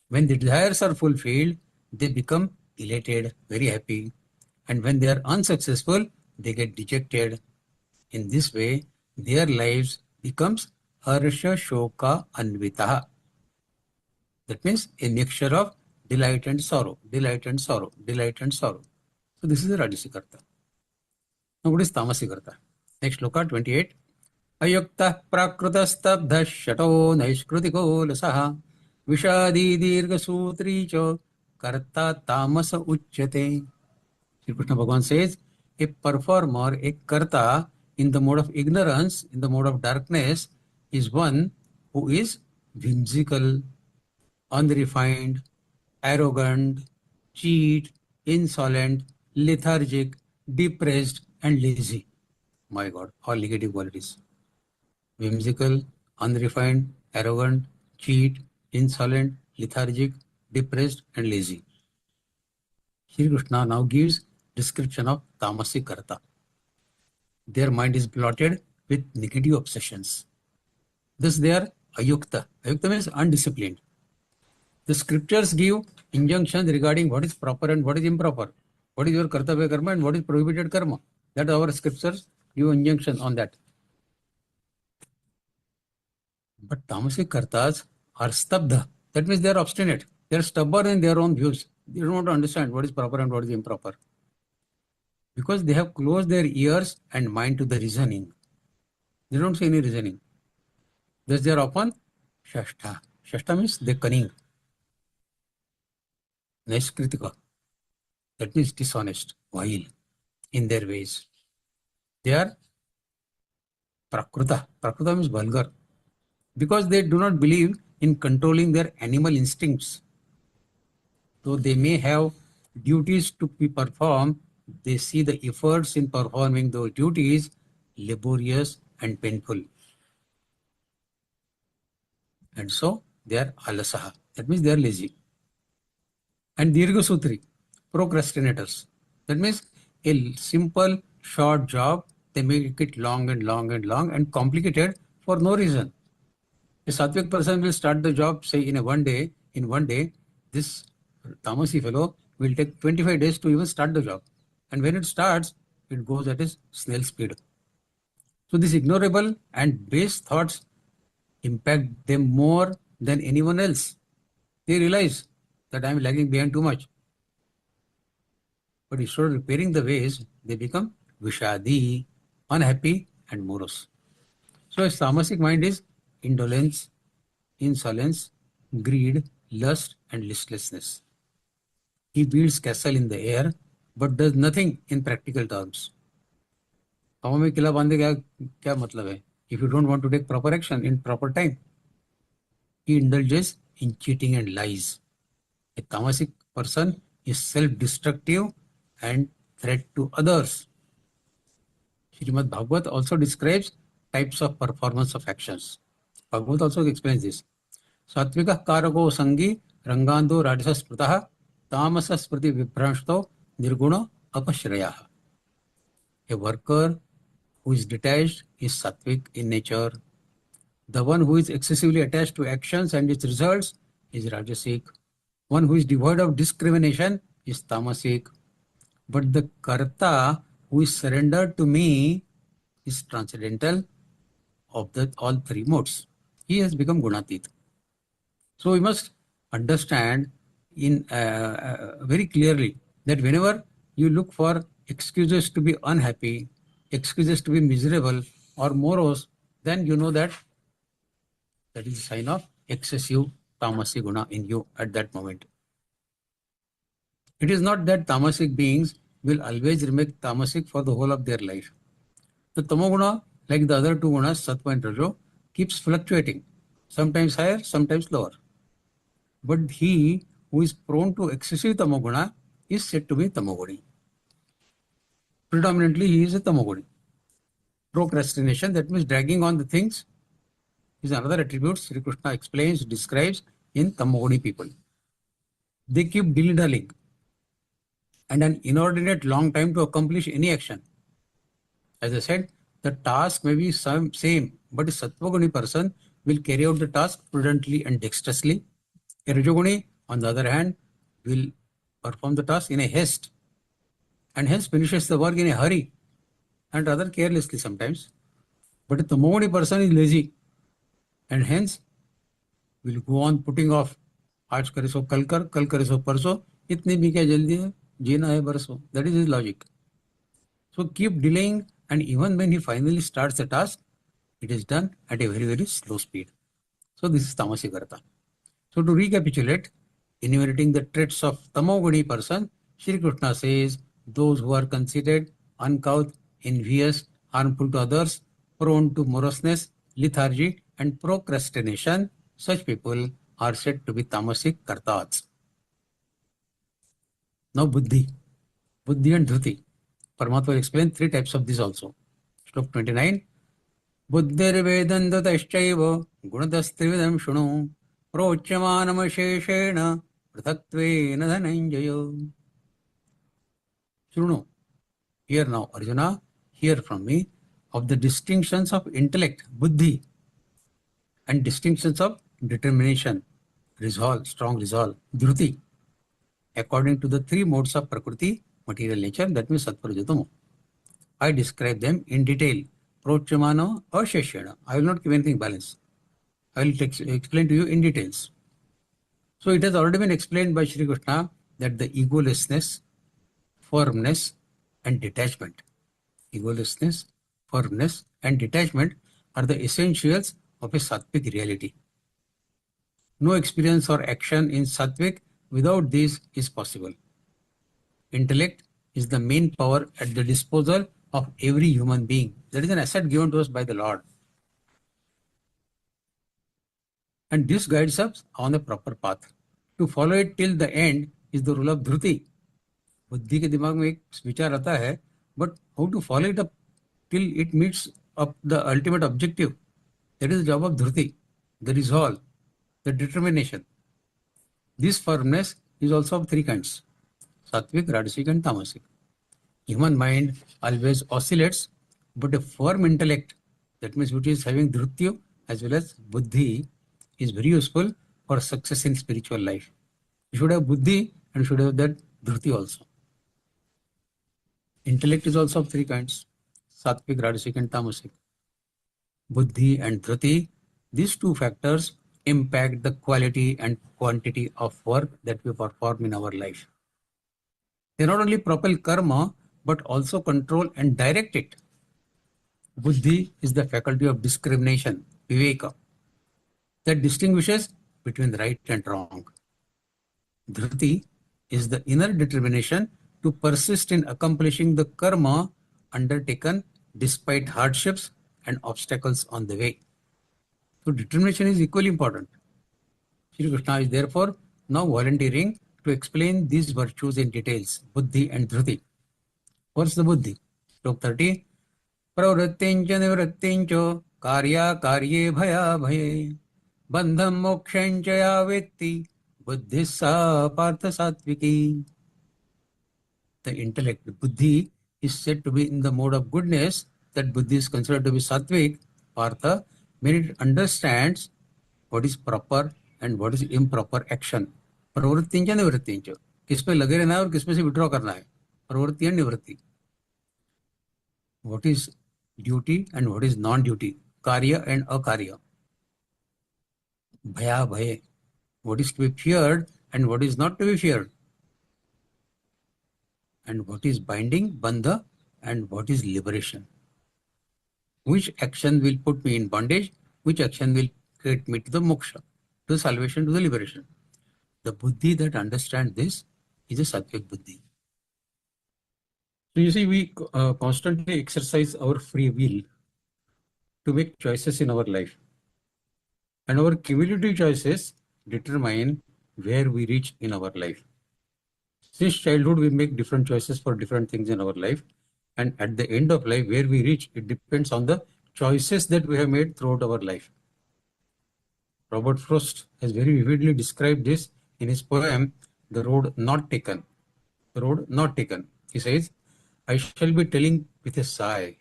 When the desires are fulfilled, they become elated, very happy. And when they are unsuccessful, they get dejected. In this way, their lives becomes harsha shoka anvitaha. That means a mixture of delight and sorrow, delight and sorrow, delight and sorrow. So this is a Rajasic karta. Now what is tamasic karta? Next shloka 28. Ayukta prakrutastabdha shato naishkrutiko lasaha vishadi dirgha sutri cho karta tamasa uchyate. Shri Krishna Bhagavan says, a performer, a karta in the mode of ignorance, in the mode of darkness, is one who is whimsical, unrefined, arrogant, cheat, insolent, lethargic, depressed, and lazy. My God, all negative qualities. Whimsical, unrefined, arrogant, cheat, insolent, lethargic, depressed, and lazy. Shri Krishna now gives description of tamasic karta. Their mind is blotted with negative obsessions. Thus they are ayukta. Ayukta means undisciplined. The scriptures give injunctions regarding what is proper and what is improper. What is your kartavya karma and what is prohibited karma. That our scriptures give injunction on that. But tamasic kartas are stabdha. That means they are obstinate. They are stubborn in their own views. They don't want to understand what is proper and what is improper. Because they have closed their ears and mind to the reasoning. They don't see any reasoning. Thus they are often shashta. Shashta means they cunning. Naiskritika. That means dishonest, vile in their ways. They are prakruta. Prakruta means vulgar. Because they do not believe in controlling their animal instincts. Though they may have duties to be performed, they see the efforts in performing those duties laborious and painful. And so they are alasaha. That means they are lazy. And dirghasutri, procrastinators. That means a simple, short job, they make it long and long and long and complicated for no reason. A sattvic person will start the job, say in one day. This tamasi fellow will take 25 days to even start the job. And when it starts, it goes at a snail speed. So these ignorable and base thoughts impact them more than anyone else. They realize that I am lagging behind too much. But instead of repairing the ways, they become vishadi, unhappy and morose. So a tamasic mind is indolence, insolence, greed, lust and listlessness. He builds castle in the air but does nothing in practical terms. If you don't want to take proper action in proper time, he indulges in cheating and lies. A tamasic person is self-destructive and threat to others. Śrīmad-Bhagavadgītā also describes types of performance of actions. Bhagavad also explains this. Sattvica karako sangi rangando rajasa spritaha tamasa spriti vibhranshto nirguna apashrayaha. A worker who is detached is sattvic in nature. The one who is excessively attached to actions and its results is Rajasic. One who is devoid of discrimination is tamasic. But the karta who is surrendered to me is transcendental of all three modes. He has become gunatit. So we must understand in very clearly that whenever you look for excuses to be unhappy, excuses to be miserable or morose, then you know that is a sign of excessive tamasic guna in you at that moment. It is not that tamasic beings will always remain tamasic for the whole of their life. The tamoguna, like the other two gunas, sattva and rajo, keeps fluctuating, sometimes higher, sometimes lower. But he who is prone to excessive tamoguna is said to be tamoguni. Predominantly, he is a tamoguni. Procrastination, that means dragging on the things, is another attribute Sri Krishna explains, describes in tamoguni people. They keep dilly-dallying and an inordinate long time to accomplish any action. As I said, the task may be same, but a sattvaguni person will carry out the task prudently and dexterously. A rajoguni, on the other hand, will perform the task in a haste and hence finishes the work in a hurry and rather carelessly sometimes. But a tamoguni person is lazy and hence will go on putting off. आज करे सो कल कर, कल करे सो परसों, इतनी भी क्या जल्दी है, जीना है बरसों. That is his logic. So keep delaying, and even when he finally starts the task, it is done at a very, very slow speed. So this is tamasic karta. So to recapitulate, enumerating the traits of tamoguni person, Shri Krishna says, those who are considered uncouth, envious, harmful to others, prone to moroseness, lethargy, and procrastination, such people are said to be tamasic kartas. Now buddhi. Buddhi and dhruti. Paramatma will explain three types of this also. Shlok 29. बुद्धिर्वेदन्ततश्चैव गुणतस्त्रिविधं शृणु प्रोच्यमानमशेषेण पृथक्त्वेन Dhananjay. Shruno. Hear now, Arjuna, hear from me of the distinctions of intellect, buddhi, and distinctions of determination, resolve, strong resolve, dhruti, according to the three modes of prakriti, material nature, that means sattva. I describe them in detail. Prochyamano or Sheshena. I will not give anything balance. I will explain to you in details. So it has already been explained by Shri Krishna that the egolessness, firmness, and detachment. Egolessness, firmness, and detachment are the essentials of a sattvic reality. No experience or action in sattvic without these is possible. Intellect is the main power at the disposal of every human being. That is an asset given to us by the Lord. And this guides us on the proper path. To follow it till the end is the rule of dhruti. बुद्धि के दिमाग में एक विचार आता है, but how to follow it up till it meets up the ultimate objective? That is the job of dhruti, the resolve, the determination. This firmness is also of three kinds: sattvic, rajasic, and tamasic. Human mind always oscillates, but a firm intellect, that means which is having dhrutya as well as buddhi, is very useful for success in spiritual life. You should have buddhi and you should have that dhrutya also. Intellect is also of three kinds: sattvic, rajasic, and tamasic. Buddhi and dhriti, these two factors impact the quality and quantity of work that we perform in our life. They not only propel karma, but also control and direct it. Buddhi is the faculty of discrimination, viveka, that distinguishes between right and wrong. Dhriti is the inner determination to persist in accomplishing the karma undertaken despite hardships and obstacles on the way. So determination is equally important. Shri Krishna is therefore now volunteering to explain these virtues in details, buddhi and dhriti. What's the buddhi? Slok 30. Pravrittincha nivrittincha karya karye bhaya bhaye bandham mokshancha ya vetti buddhi sa partha sattviki. The intellect, the buddhi, is said to be in the mode of goodness. That buddhi is considered to be sattvic, partha, when it understands what is proper and what is improper action. प्रवृत्तिंच निवृत्तिंच, किस में लगे रहना है और किस में से withdraw करना है. प्रवृत्ति एंड निवृत्ति. What is duty and what is non-duty, karya and akarya. Bhaya bhaye, what is to be feared and what is not to be feared. And what is binding, bandha, and what is liberation. Which action will put me in bondage, which action will get me to the moksha, to the salvation, to the liberation. The buddhi that understands this is a sattvic buddhi. So you see, we constantly exercise our free will to make choices in our life. And our cumulative choices determine where we reach in our life. Since childhood, we make different choices for different things in our life. And at the end of life, where we reach, it depends on the choices that we have made throughout our life. Robert Frost has very vividly described this in his poem, The Road Not Taken. The Road Not Taken. He says, I shall be telling with a sigh.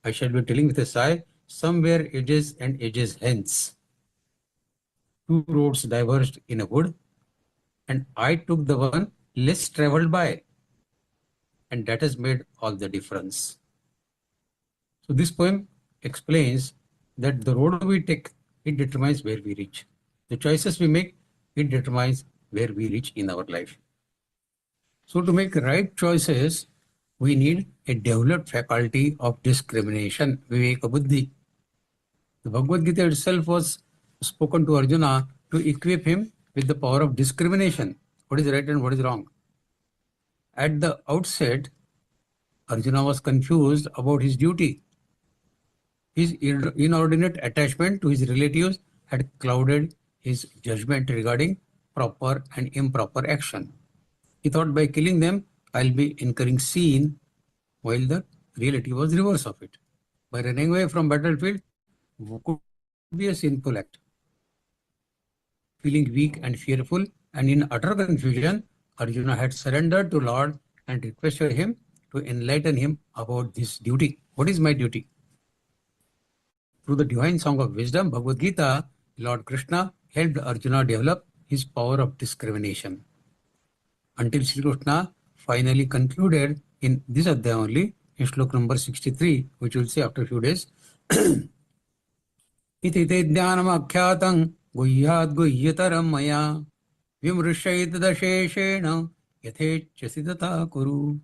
I shall be telling with a sigh, somewhere ages and ages hence. Two roads diverged in a wood, and I took the one less traveled by. And that has made all the difference. So this poem explains that the road we take, it determines where we reach. The choices we make, it determines where we reach in our life. So to make right choices, we need a developed faculty of discrimination, viveka buddhi. The Bhagavad Gita itself was spoken to Arjuna to equip him with the power of discrimination. What is right and what is wrong? At the outset, Arjuna was confused about his duty. His inordinate attachment to his relatives had clouded his judgment regarding proper and improper action. He thought by killing them, I'll be incurring sin, while the reality was reverse of it. By running away from battlefield could be a sinful act. Feeling weak and fearful and in utter confusion, Arjuna had surrendered to Lord and requested him to enlighten him about this duty. What is my duty? Through the divine song of wisdom, Bhagavad Gita, Lord Krishna helped Arjuna develop his power of discrimination. Until Sri Krishna finally concluded in this adhyaya only, in slok number 63, which we'll see after a few days, Iti te dhyanam akhyatang guhyat guhyataram maya vimrushayit dasheshena yathechasitata kuru.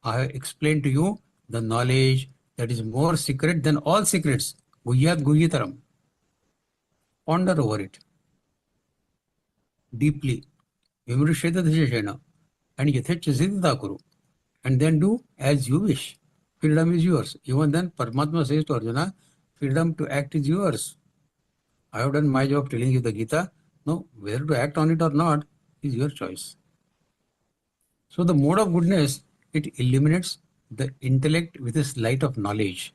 I have explained to you the knowledge that is more secret than all secrets. Guhyat guhyataram. Ponder over it deeply. Vimrushayit dasheshena and yathechasitata kuru. And then do as you wish. Freedom is yours. Even then, Paramatma says to Arjuna, freedom to act is yours. I have done my job telling you the Gita. No, whether to act on it or not is your choice. So the mode of goodness, it illuminates the intellect with its light of knowledge,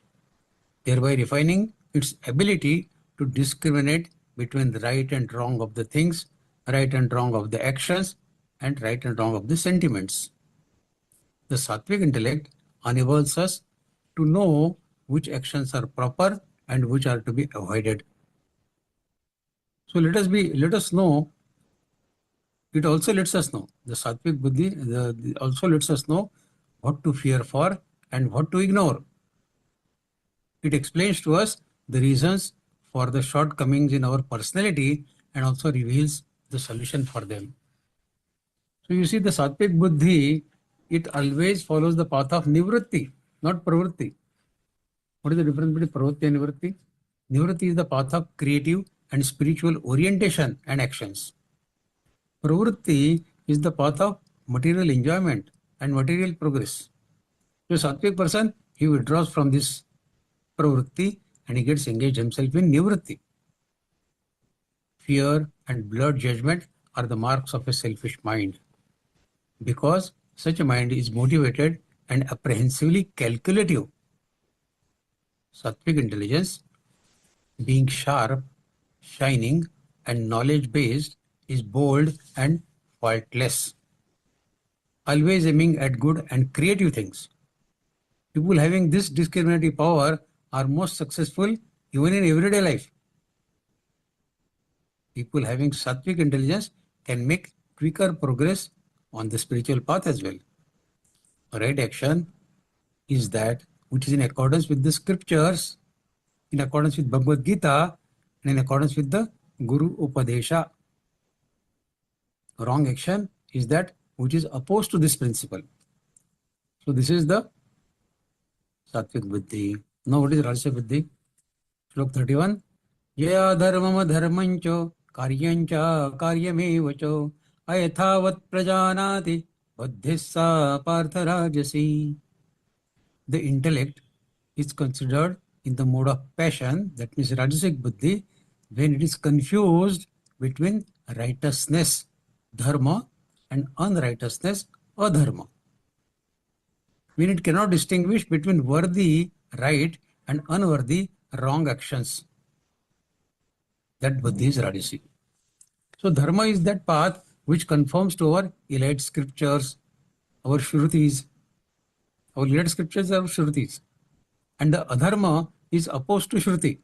thereby refining its ability to discriminate between the right and wrong of the things, right and wrong of the actions, and right and wrong of the sentiments. The sattvic intellect enables us to know which actions are proper and which are to be avoided. So let us know. It also lets us know. The sattvic buddhi also lets us know what to fear for and what to ignore. It explains to us the reasons for the shortcomings in our personality and also reveals the solution for them. So you see, the sattvic buddhi, it always follows the path of nivritti, not pravritti. What is the difference between pravritti and nivritti? Nivritti is the path of creative and spiritual orientation and actions. Pravritti is the path of material enjoyment and material progress. So a sattvic person, he withdraws from this pravritti and he gets engaged himself in nivritti. Fear and blurred judgment are the marks of a selfish mind, because such a mind is motivated and apprehensively calculative. Sattvic intelligence, being sharp, shining, and knowledge-based, is bold and faultless, always aiming at good and creative things. People having this discriminative power are most successful even in everyday life. People having sattvic intelligence can make quicker progress on the spiritual path as well. Right action is that which is in accordance with the scriptures, in accordance with Bhagavad Gita, and in accordance with the Guru Upadesha. Wrong action is that which is opposed to this principle. So this is the sattvic buddhi. Now what is Rajasic buddhi? Slok 31. Yaya dharmam dharmancho karyancha karyamevacho ayathavat prajanati buddhissa partha rajasi. The intellect is considered in the mode of passion, that means Rajasic buddhi, when it is confused between righteousness, dharma, and unrighteousness, adharma. When it cannot distinguish between worthy, right, and unworthy, wrong actions. That buddhi is Rajasic. So dharma is that path which conforms to our elite scriptures, our shrutis. Our elite scriptures are shrutis. And the adharma is opposed to shruti,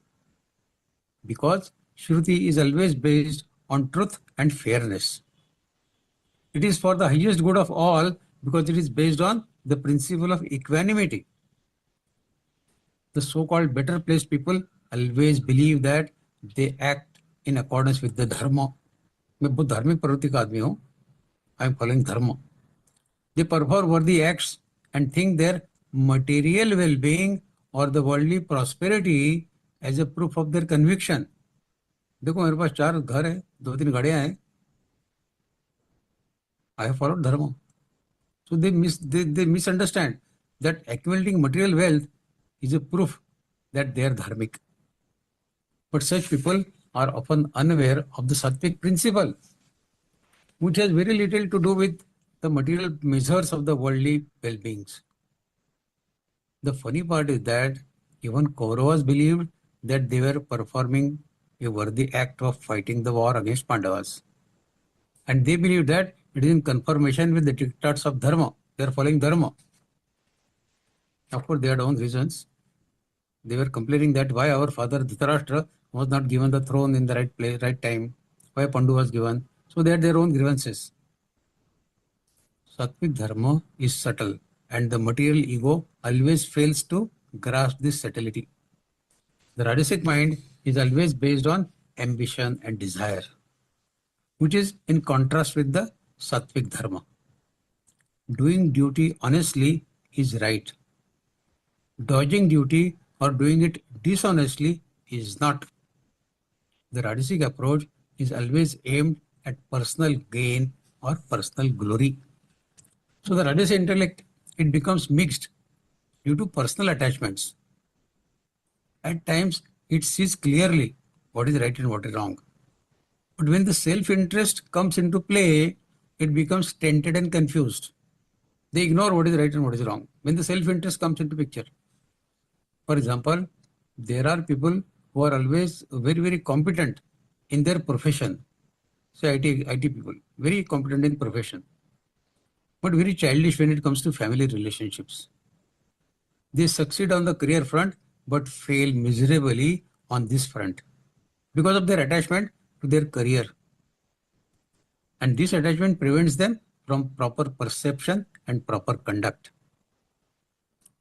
because shruti is always based on truth and fairness. It is for the highest good of all because it is based on the principle of equanimity. The so-called better placed people always believe that they act in accordance with the dharma. मैं बहुत धार्मिक प्रवृत्ति का आदमी हूँ. I am following dharma. They perform worthy acts and think their material well-being or the worldly prosperity as a proof of their conviction. देखो मेरे पास 4 घर है, 2-3 गाड़ियां हैं. I have followed dharma. So they misunderstand that accumulating material wealth is a proof that they are dharmic. But such people are often unaware of the sattvic principle, which has very little to do with the material measures of the worldly well-beings. The funny part is that even Kauravas believed that they were performing a worthy act of fighting the war against Pandavas. And they believed that it is in conformation with the diktats of dharma. They are following dharma. Of course, they had own reasons. They were complaining that why our father Dhritarashtra was not given the throne in the right place, right time, why Pandu was given. So they had their own grievances. Sattvic dharma is subtle, and the material ego always fails to grasp this subtlety. The Rajasic mind is always based on ambition and desire, which is in contrast with the sattvic dharma. Doing duty honestly is right. Dodging duty or doing it dishonestly is not. The Rajasic approach is always aimed at personal gain or personal glory. So the Rajasic intellect, it becomes mixed due to personal attachments. At times, it sees clearly what is right and what is wrong. But when the self-interest comes into play, it becomes tainted and confused. They ignore what is right and what is wrong when the self-interest comes into picture. For example, there are people who are always very, very competent in their profession. Say IT people, very competent in profession, but very childish when it comes to family relationships. They succeed on the career front, but fail miserably on this front because of their attachment to their career. And this attachment prevents them from proper perception and proper conduct.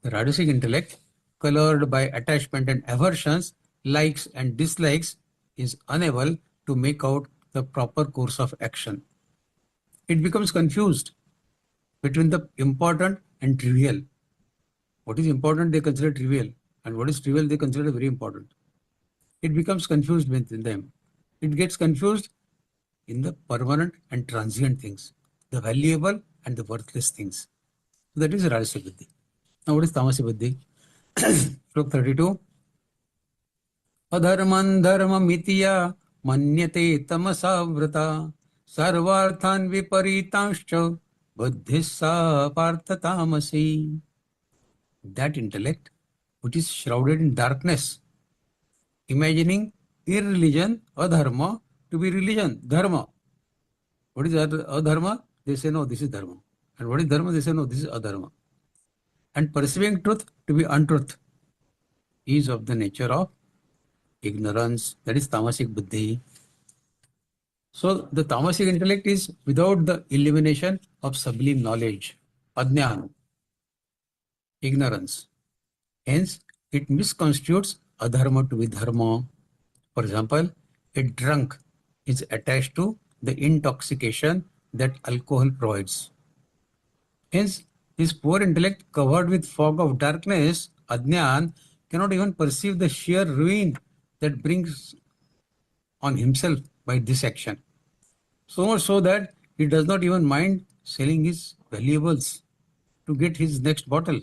The Rajasic intellect, colored by attachment and aversions, likes and dislikes, is unable to make out the proper course of action. It becomes confused between the important and trivial. What is important they consider trivial, and what is trivial they consider very important. It becomes confused within them. It gets confused in the permanent and transient things, the valuable and the worthless things. So that is Rajasic buddhi. Now what is tamasic buddhi? Slok 32. Adharman dharma mitya manyate tamasavrata sarvarthan viparitanshcha buddhissa partha tamasi. That intellect which is shrouded in darkness, imagining irreligion, adharma, to be religion, dharma. What is adharma? They say no, this is dharma. And what is dharma? They say no, this is adharma. And perceiving truth to be untruth is of the nature of ignorance. That is tamasic buddhi. So the tamasic intellect is without the illumination of sublime knowledge, ajnana, ignorance. Hence, it misconstitutes adharma to be dharma. For example, a drunk is attached to the intoxication that alcohol provides. Hence, his poor intellect, covered with fog of darkness, ajnana, cannot even perceive the sheer ruin that brings on himself by this action. So much so that he does not even mind selling his valuables to get his next bottle.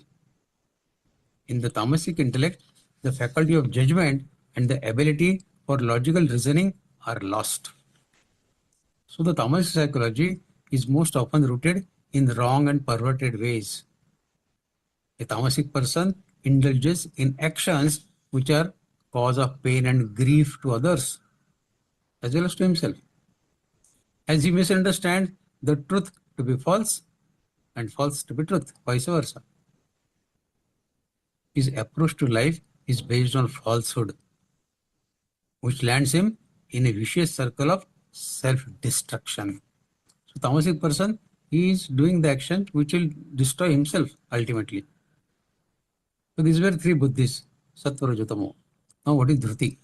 In the tamasic intellect, the faculty of judgment and the ability for logical reasoning are lost. So the tamasic psychology is most often rooted in wrong and perverted ways. A tamasic person indulges in actions which are cause of pain and grief to others as well as to himself, as he misunderstands the truth to be false and false to be truth, vice versa. His approach to life is based on falsehood, which lands him in a vicious circle of self-destruction. So tamasic person, he is doing the action which will destroy himself ultimately. So these were 3 buddhis, sattva, raja, tamo. Now what is dhruti?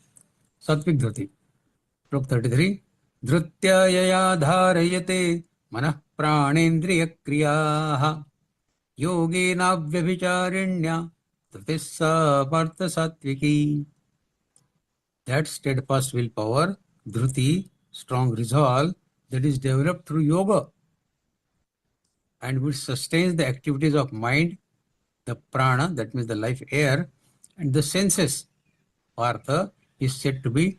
Sattvic dhruti. Slok 33. Dhrutya yaya dharayate manah pranendriya kriyaah yogenabhyabhicharinya dhrutissa partha satviki. That steadfast willpower, dhruti, strong resolve, that is developed through yoga and which sustains the activities of mind, the prana, that means the life air, and the senses. Partha is said to be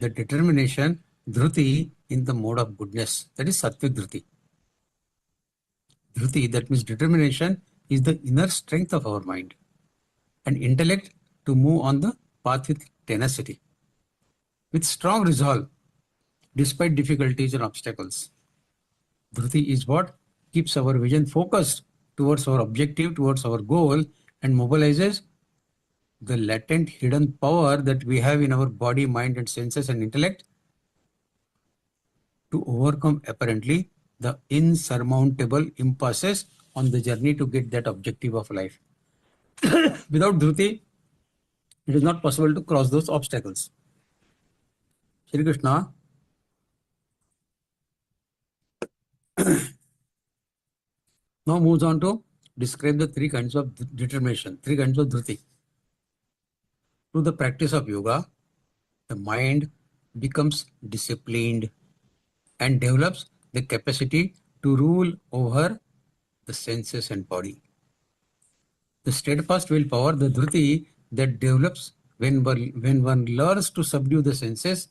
the determination, dhruti, in the mode of goodness. That is sattvic dhruti. Dhruti, that means determination, is the inner strength of our mind, and intellect to move on the path with tenacity, with strong resolve, despite difficulties and obstacles. Dhruti is what keeps our vision focused towards our objective, towards our goal, and mobilizes the latent hidden power that we have in our body, mind, and senses and intellect to overcome apparently the insurmountable impasses on the journey to get that objective of life. Without dhruti, it is not possible to cross those obstacles. Shri Krishna now moves on to describe the three kinds of determination, three kinds of dhruti. Through the practice of yoga, the mind becomes disciplined and develops the capacity to rule over the senses and body. The steadfast willpower, the dhruti, that develops when one learns to subdue the senses,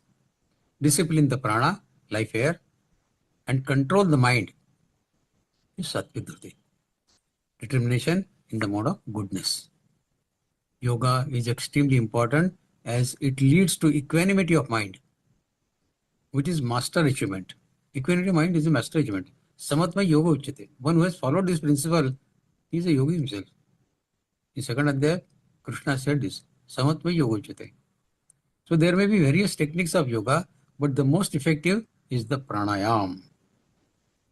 discipline the prana, life air, and control the mind, is sattvic dhruti. Determination in the mode of goodness. Yoga is extremely important as it leads to equanimity of mind, which is master achievement. Equanimity of mind is a master achievement. Samatma yoga uchyate. One who has followed this principle is a yogi himself. In second adhyaya, Krishna said this, Samatma yoga uchyate. So there may be various techniques of yoga, but the most effective is the pranayam.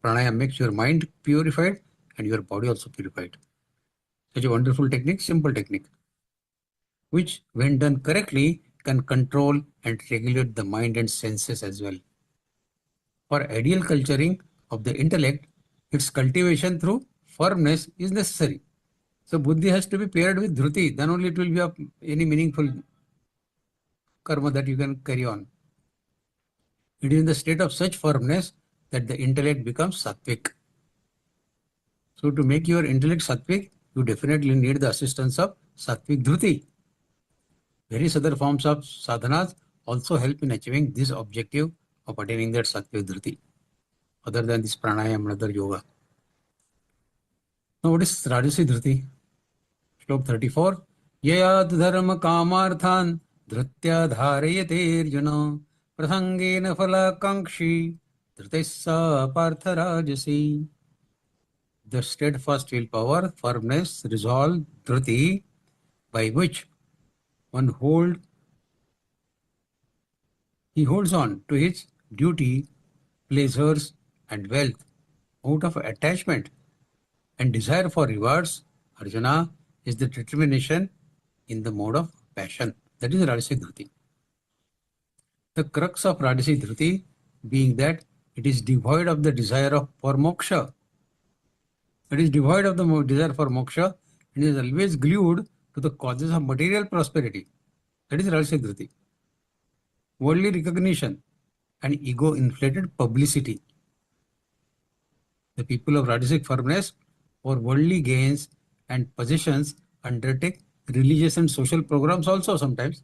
Pranayam makes your mind purified and your body also purified. Such a wonderful technique, simple technique, which when done correctly can control and regulate the mind and senses as well. For ideal culturing of the intellect, its cultivation through firmness is necessary. So buddhi has to be paired with dhruti, then only it will be of any meaningful karma that you can carry on. It is in the state of such firmness that the intellect becomes sattvic. So to make your intellect sattvic, you definitely need the assistance of sattvic dhruti. Various other forms of sadhanas also help in achieving this objective of attaining that sattvic dhruti, other than this pranayam and other yoga. Now what is Rajasic dhruti? Shlok 34. Yayad dharma kamarthan dhrutya dharayate arjuna prasangena phala kankshi dhrutessa partha rajasi. The steadfast willpower, firmness, resolve, dhruti, by which one holds on to his duty, pleasures, and wealth out of attachment and desire for rewards, Arjuna, is the determination in the mode of passion. That is Rajasic dhruti. The crux of Rajasic dhruti being that it is devoid of the desire for moksha. It is devoid of the desire for moksha and is always glued to the causes of material prosperity. That is Rajasic dhruti. Worldly recognition and ego-inflated publicity. The people of Rajasic firmness for worldly gains and possessions undertake religious and social programs also sometimes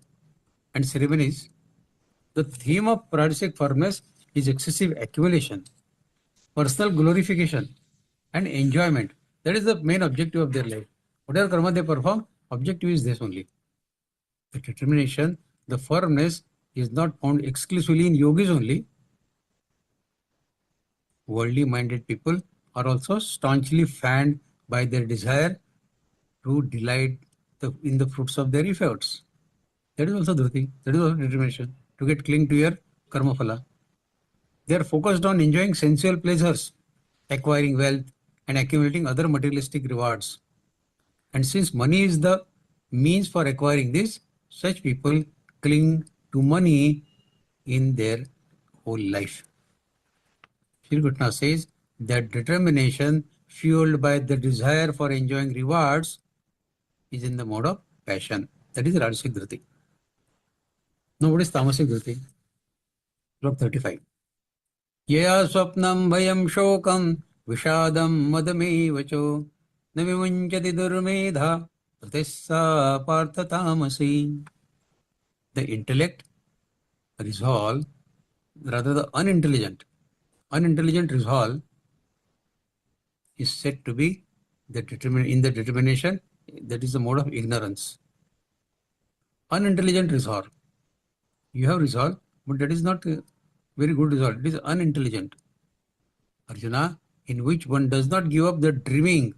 and ceremonies. The theme of Rajasic firmness is excessive accumulation, personal glorification, and enjoyment. That is the main objective of their life. Whatever karma they perform, objective is this only. The determination, the firmness is not found exclusively in yogis only. Worldly minded people are also staunchly fanned by their desire to delight in the fruits of their efforts. That is also dhruti, that is also determination, to get cling to your karma phala. They are focused on enjoying sensual pleasures, acquiring wealth, and accumulating other materialistic rewards. And since money is the means for acquiring this, such people cling to money in their whole life. Shri Krishna says, that determination fueled by the desire for enjoying rewards is in the mode of passion. That is Rajasic Dhriti. Now what is tamasic Dhriti? Slok 35. Yaya swapnam bhayam shokam vishadam madame vacho na vimunchati durmedha pratissa partha tamasi. The intellect, resolve, rather the unintelligent resolve is said to be in the determination, that is the mode of ignorance. Unintelligent resolve. You have resolve, but that is not a very good resolve. It is unintelligent. Arjuna, in which one does not give up the dreaming.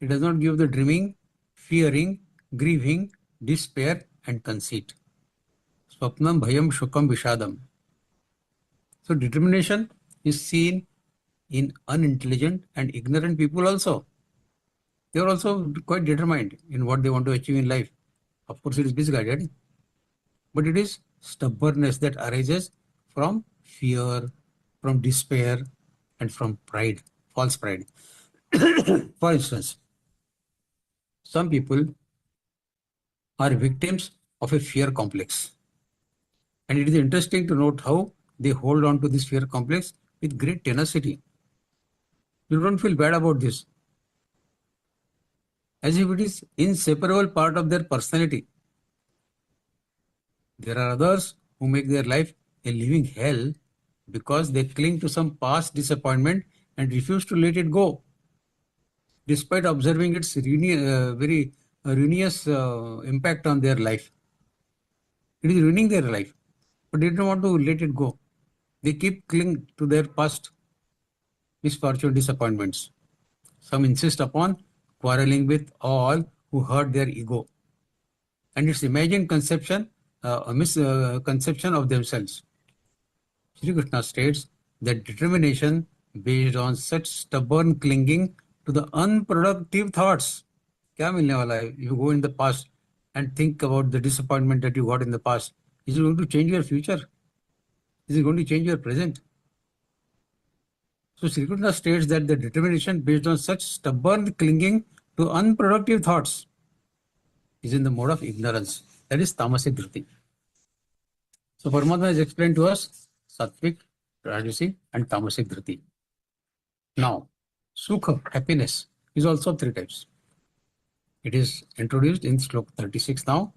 It does not give up the dreaming, fearing, grieving, despair and conceit. Swapnam bhayam shukam vishadam. So determination is seen in unintelligent and ignorant people also. They are also quite determined in what they want to achieve in life. Of course, it is misguided, but it is stubbornness that arises from fear, from despair, and from pride, false pride. For instance, some people are victims of a fear complex. And it is interesting to note how they hold on to this fear complex with great tenacity. You don't feel bad about this, as if it is inseparable part of their personality. There are others who make their life a living hell because they cling to some past disappointment and refuse to let it go, despite observing its very ruinous impact on their life. It is ruining their life, but they don't want to let it go. They keep clinging to their past misfortune, disappointments. Some insist upon quarreling with all who hurt their ego and its imagined conception, a misconception of themselves. Sri Krishna states that determination based on such stubborn clinging to the unproductive thoughts. Kya milne wala hai? You go in the past and think about the disappointment that you got in the past. Is it going to change your future? Is it going to change your present? So Sri Krishna states that the determination based on such stubborn clinging to unproductive thoughts is in the mode of ignorance. That is tamasic Dhriti. So Paramatma has explained to us sattvic, Rajasic and tamasic Dhriti. Now, sukha, happiness, is also three types. It is introduced in slok 36 now.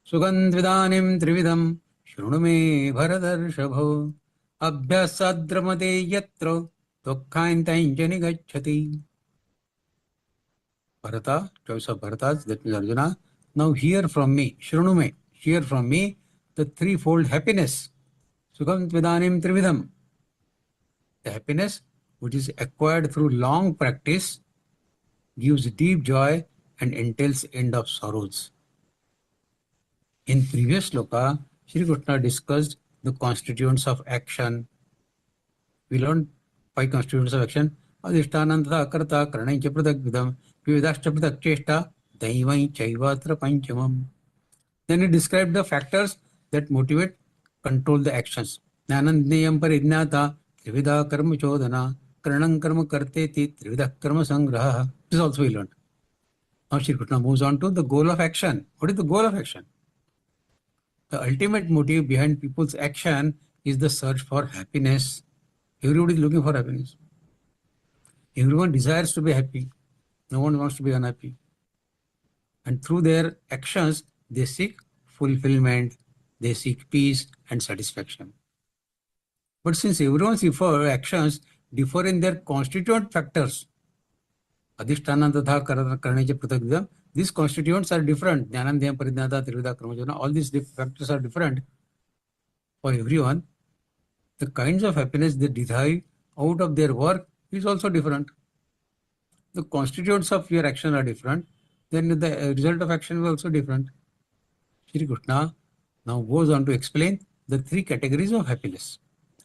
Sugandvidanim trividam shrunume bharadarshabho abhyasadramade yatra dukhaintainjani gacchati. Bharata, choice of Bharatas, that means Arjuna. Now hear from me, shrunume, hear from me the threefold happiness. Sugandvidanim trividam. The happiness which is acquired through long practice, gives deep joy and entails end of sorrows. In previous sloka, Sri Krishna discussed the constituents of action. We learned 5 constituents of action. Adhishtananta karta karanaicha pradagvidam vividashcha pradakcheshta daivai chaivatra panchamam. Then he described the factors that motivate, control the actions. Jnanandneyam parijnata trivida karma chodana karanam karma karteti trivida karma sangraha. This also we learned. Now Sri Krishna moves on to the goal of action. What is the goal of action? The ultimate motive behind people's action is the search for happiness. Everybody is looking for happiness. Everyone desires to be happy. No one wants to be unhappy. And through their actions, they seek fulfillment, they seek peace and satisfaction. But since everyone's actions differ in their constituent factors, Adhishthana tatha karanicha pratagvidam, these constituents are different. Jnanandhyam parijnata trivida karmajana, all these factors are different for everyone. The kinds of happiness they derive out of their work is also different. The constituents of your action are different, then the result of action is also different. Sri Krishna now goes on to explain the 3 categories of happiness.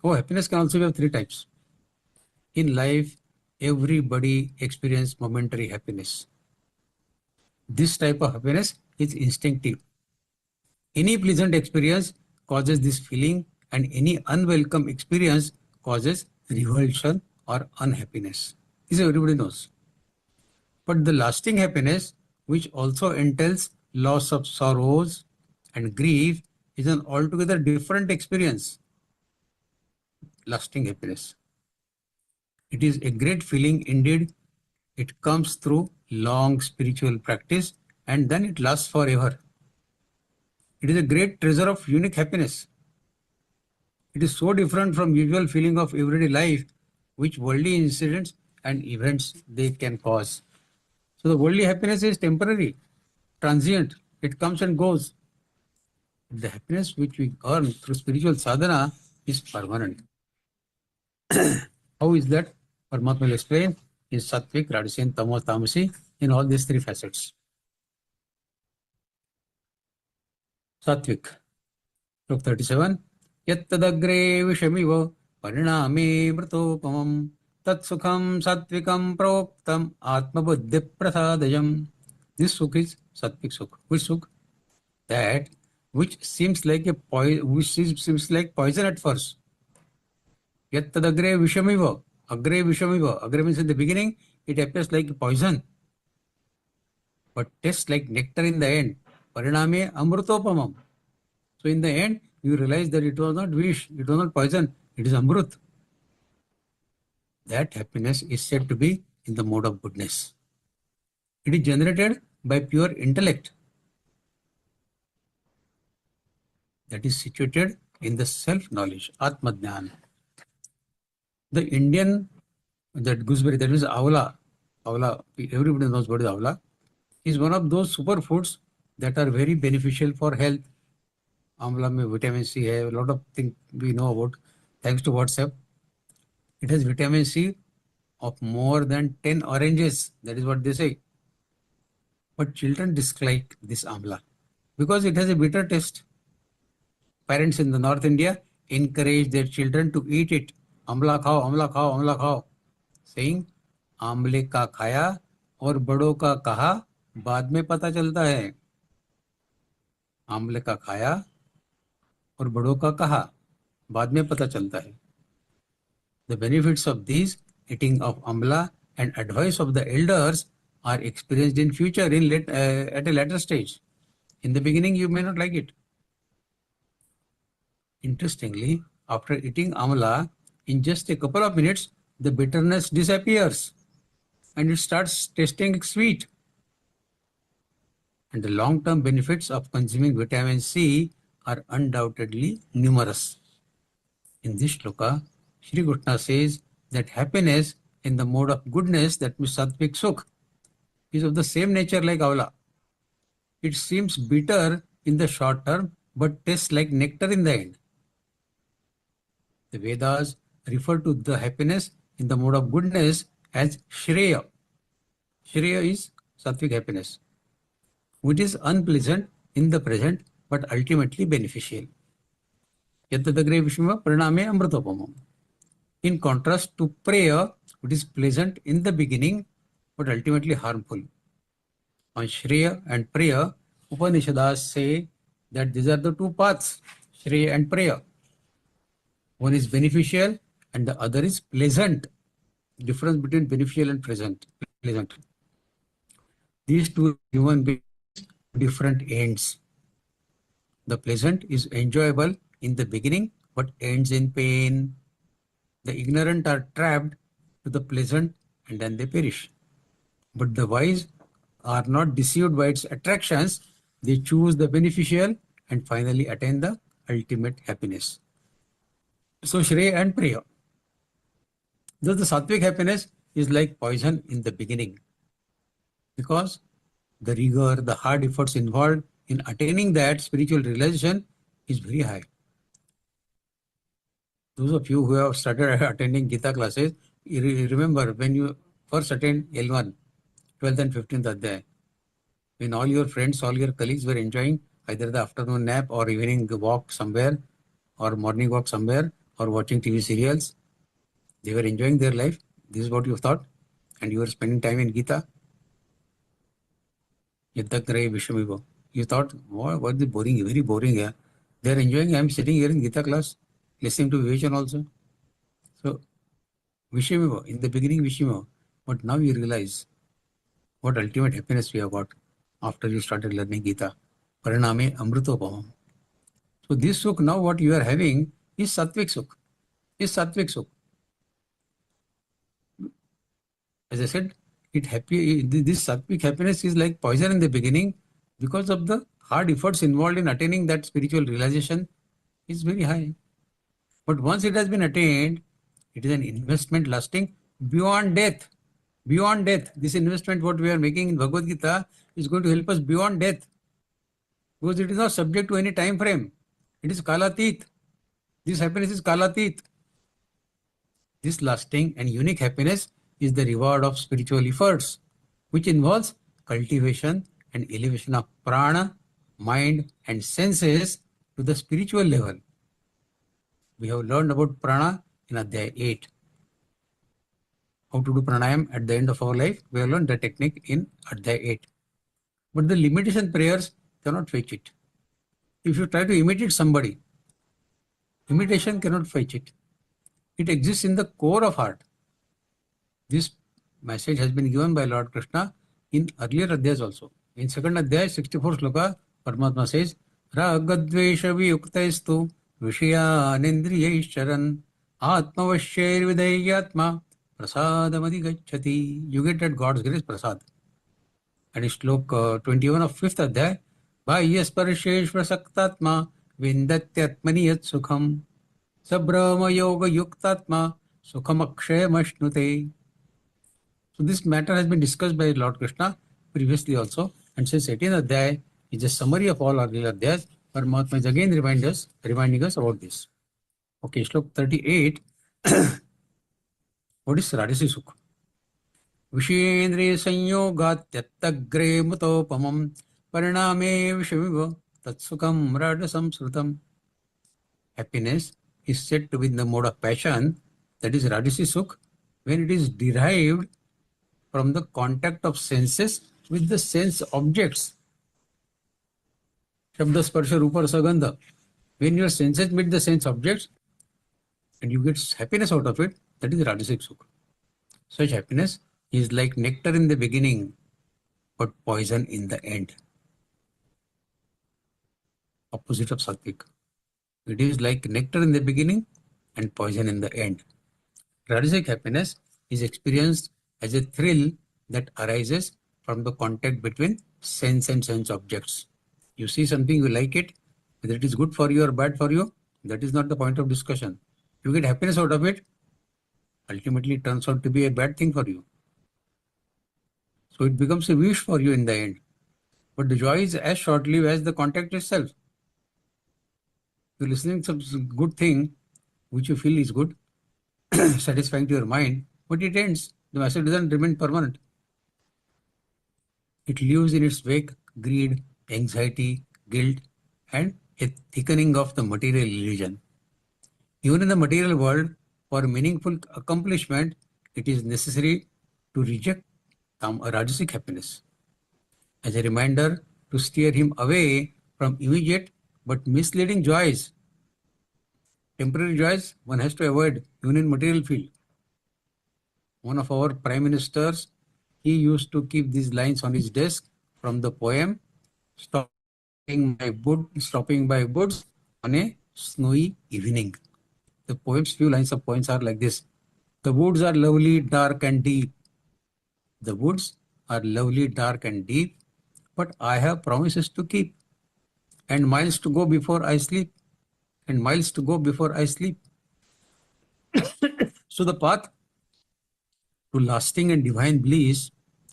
Oh, happiness can also be of 3 types. In life, everybody experiences momentary happiness. This type of happiness is instinctive. Any pleasant experience causes this feeling and any unwelcome experience causes revulsion or unhappiness. This everybody knows. But the lasting happiness, which also entails loss of sorrows and grief, is an altogether different experience. Lasting happiness. It is a great feeling indeed. It comes through long spiritual practice and then it lasts forever. It is a great treasure of unique happiness. It is so different from usual feeling of everyday life, which worldly incidents and events they can cause. So the worldly happiness is temporary, transient. It comes and goes. The happiness which we earn through spiritual sadhana is permanent. How is that? Paramatma will explain in sattvic, rajasic, and tamasic in all these three facets. Sattvic. Sloka 37. Yattadagre vishamiva pariname mritopamam tat sukham sattvikam proktam atma buddhi prasadayam. This sukh is sattvic sukh. Which sukh? That which seems like seems like poison at first. Yattadagre vishamiva. Agre vishamiva. Agre means in the beginning it appears like poison, but tastes like nectar in the end. Pariname amrutopamam. So in the end, you realize that it was not vish, it was not poison, it is amrut. That happiness is said to be in the mode of goodness. It is generated by pure intellect that is situated in the self-knowledge, Atma-jnana. The Indian, that gooseberry, that is avla, everybody knows what is avla, is one of those superfoods that are very beneficial for health. Amla mein vitamin C hai, a lot of things we know about thanks to WhatsApp. It has vitamin C of more than 10 oranges. That is what they say. But children dislike this amla because it has a bitter taste. Parents in the North India encourage their children to eat it. Amla khao, amla khao, amla khao. Saying, आमले का खाया और बड़ों का कहा बाद में पता चलता है. आमले का खाया और बड़ों का कहा बाद में पता चलता है. The benefits of these eating of amla and advice of the elders are experienced in future at a later stage. In the beginning, you may not like it. Interestingly, after eating amla, in just a couple of minutes, the bitterness disappears and it starts tasting sweet. And the long-term benefits of consuming vitamin C are undoubtedly numerous. In this shloka, Shri Krishna says that happiness in the mode of goodness, that means sattvic sukh, is of the same nature like avla. It seems bitter in the short term, but tastes like nectar in the end. The Vedas refer to the happiness in the mode of goodness as Shreya. Shreya is sattvic happiness, which is unpleasant in the present but ultimately beneficial. Yattadagre vishma pariname amritopamam. In contrast to prayer, which is pleasant in the beginning but ultimately harmful. On Shreya and prayer, Upanishads say that these are the two paths, Shreya and prayer. One is beneficial and the other is pleasant. Difference between beneficial and pleasant. These two human beings have different ends. The pleasant is enjoyable in the beginning but ends in pain. The ignorant are trapped to the pleasant and then they perish. But the wise are not deceived by its attractions. They choose the beneficial and finally attain the ultimate happiness. So Shreya and prayer. Thus the sattvic happiness is like poison in the beginning because the rigor, the hard efforts involved in attaining that spiritual realization is very high. Those of you who have started attending Gita classes, you remember when you first attend L1, 12th and 15th Adhyay, when all your friends, all your colleagues were enjoying either the afternoon nap or evening walk somewhere or morning walk somewhere or watching TV serials. They were enjoying their life. This is what you thought. And you were spending time in Gita. You thought, what is boring, very boring here. They are enjoying. I am sitting here in Gita class, listening to Vivechan also. So Vishimiva, in the beginning Vishimiva, but now you realize what ultimate happiness we have got after you started learning Gita. Pariname Amritopamam. So this sukh now what you are having is sattvic sukh. Is sattvic sukh. As I said, this sattvic happiness is like poison in the beginning because of the hard efforts involved in attaining that spiritual realization is very high. But once it has been attained, it is an investment lasting beyond death. Beyond death. This investment what we are making in Bhagavad Gita is going to help us beyond death. Because it is not subject to any time frame. It is kalatit. This happiness is kalatit. This lasting and unique happiness is the reward of spiritual efforts, which involves cultivation and elevation of prana, mind and senses to the spiritual level. We have learned about prana in Adhyaya 8. How to do pranayam at the end of our life, we have learned the technique in Adhyaya 8. But the limitation prayers cannot fetch it. If you try to imitate somebody, imitation cannot fetch it. It exists in the core of heart. This message has been given by Lord Krishna in earlier Adhyayas also. In second Adhyaya, 64th sloka, Paramatma says, Ragadvesha viyuktaistu vishayanendriyaischaran atmavashyar vidayyatma prasadamadi gacchati. You get at God's grace prasad. And in slok 21 of 5th Adhyaya, Bhayaspararshesh saktatma vindatyatmani yat sukham sabrahma yoga yuktatma sukham akshayamashnute. So this matter has been discussed by Lord Krishna previously also, and since 18th Adhyaya is a summary of all earlier Adhyayas, Paramatma is again reminding us about this. Okay, Shlok 38. What is Rajasic Sukha? Vishendriya sanyogat yattagre mutopamam pariname vishamiva tatsukam rajasam srutam. Happiness is said to be in the mode of passion, that is Rajasic Sukha, when it is derived from the contact of senses with the sense objects. Shabda, Sparsha, Rupa, Sagandha. When your senses meet the sense objects and you get happiness out of it, that is Rajasic Sukha. Such happiness is like nectar in the beginning, but poison in the end. Opposite of sattvic. It is like nectar in the beginning and poison in the end. Rajasic happiness is experienced as a thrill that arises from the contact between sense and sense objects. You see something, you like it, whether it is good for you or bad for you, that is not the point of discussion. You get happiness out of it, ultimately it turns out to be a bad thing for you. So it becomes a wish for you in the end. But the joy is as short-lived as the contact itself. You're listening to some good thing, which you feel is good, satisfying to your mind, but it ends. The message doesn't remain permanent. It leaves in its wake greed, anxiety, guilt, and a thickening of the material illusion. Even in the material world, for meaningful accomplishment, it is necessary to reject Rajasic happiness as a reminder to steer him away from immediate but misleading joys. Temporary joys one has to avoid even in material field. One of our prime ministers, he used to keep these lines on his desk from the poem Stopping by Woods on a Snowy Evening. The poem's few lines of poems are like this. The woods are lovely, dark and deep. The woods are lovely, dark and deep, but I have promises to keep and miles to go before I sleep. And miles to go before I sleep. So the path to lasting and divine bliss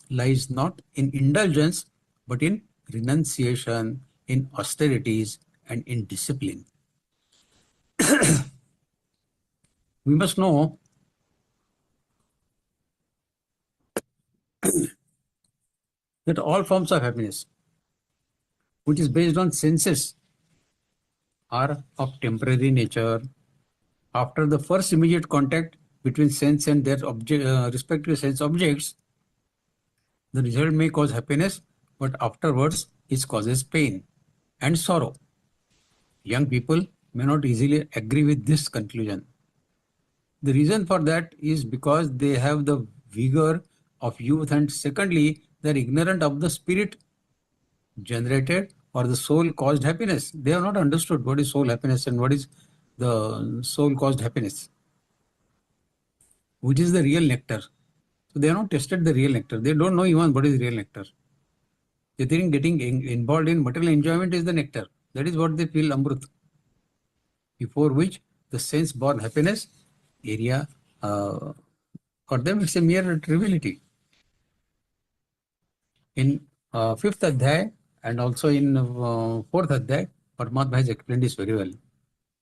lies not in indulgence, but in renunciation, in austerities, and in discipline. We must know that all forms of happiness, which is based on senses, are of temporary nature. After the first immediate contact between sense and their respective sense objects, the result may cause happiness, but afterwards it causes pain and sorrow. Young people may not easily agree with this conclusion. The reason for that is because they have the vigor of youth, and secondly, they are ignorant of the spirit generated or the soul caused happiness. They have not understood what is soul happiness and what is the soul caused happiness, which is the real nectar. So they have not tested the real nectar. They don't know even what is real nectar. They think getting involved in material enjoyment is the nectar. That is what they feel amrut. Before which the sense born happiness area, for them it's a mere triviality. In fifth adhyay and also in fourth adhyay, Paramatma has explained this very well.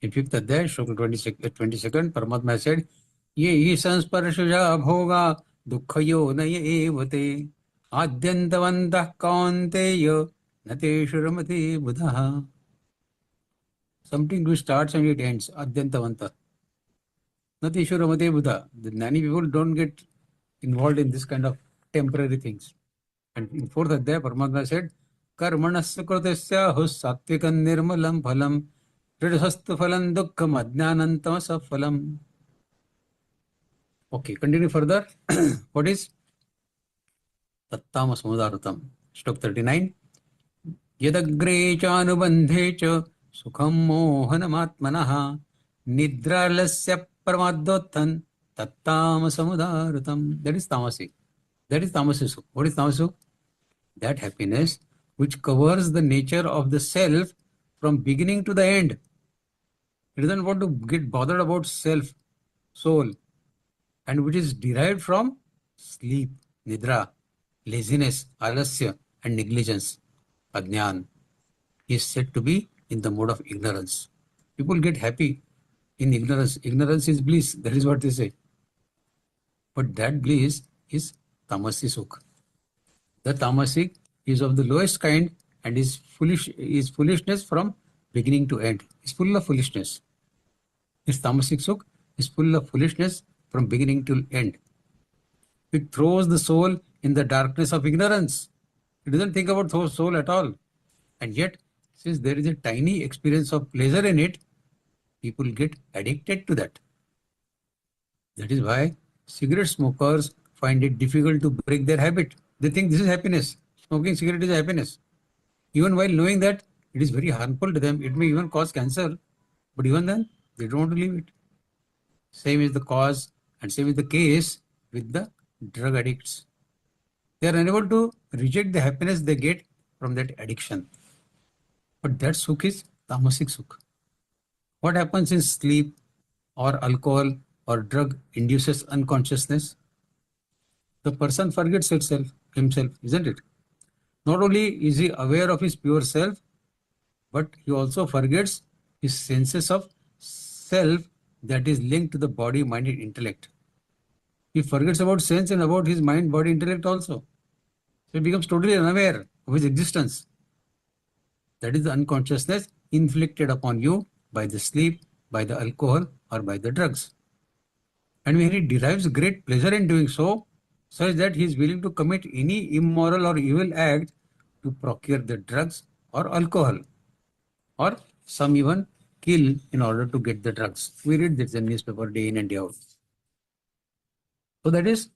In fifth adhyay, Shloka 22nd, Paramatma has said, Ye sansparshaja bhoga dukkhayo na ye evate adyantavantah kaunteya nateshu ramati buddha. Something which starts and it ends, adyantavantah. Nateshu ramati buddha. The many people don't get involved in this kind of temporary things. And in fourth adhyay, Paramatma said, Karmanasya krutasya hus sattvikan nirmalam phalam Rajasasthu phalam dukkham ajnanantamasa phalam. Okay, continue further. What is Tattama Samudaratam? Shlok 39. Yadagre chanubandhe cha sukham mohanamatmanaha nidralasya paramadottan tattama samudaratam. That is tamasic. That is tamasic. What is tamasic? That happiness which covers the nature of the self from beginning to the end. It doesn't want to get bothered about self, soul, and which is derived from sleep, nidra, laziness, alasya, and negligence, ajnan, is said to be in the mode of ignorance. People get happy in ignorance. Ignorance is bliss. That is what they say. But that bliss is tamasi sukh. The tamasic is of the lowest kind and is foolishness from beginning to end. It's full of foolishness. This tamasic sukh is full of foolishness from beginning to end. It throws the soul in the darkness of ignorance. It doesn't think about soul at all. And yet, since there is a tiny experience of pleasure in it, people get addicted to that. That is why cigarette smokers find it difficult to break their habit. They think this is happiness. Smoking cigarette is happiness. Even while knowing that it is very harmful to them, it may even cause cancer, but even then, they don't want to leave it. Same is the cause and same is the case with the drug addicts. They are unable to reject the happiness they get from that addiction. But that sukh is tamasic sukh. What happens in sleep or alcohol or drug induces unconsciousness? The person forgets himself, isn't it? Not only is he aware of his pure self, but he also forgets his senses of self that is linked to the body, mind, and intellect. He forgets about sense and about his mind, body, intellect also. So he becomes totally unaware of his existence. That is the unconsciousness inflicted upon you by the sleep, by the alcohol, or by the drugs. And when he derives great pleasure in doing so, such that he is willing to commit any immoral or evil act to procure the drugs or alcohol, or some even kill in order to get the drugs. We read this in newspaper day in and day out. So that is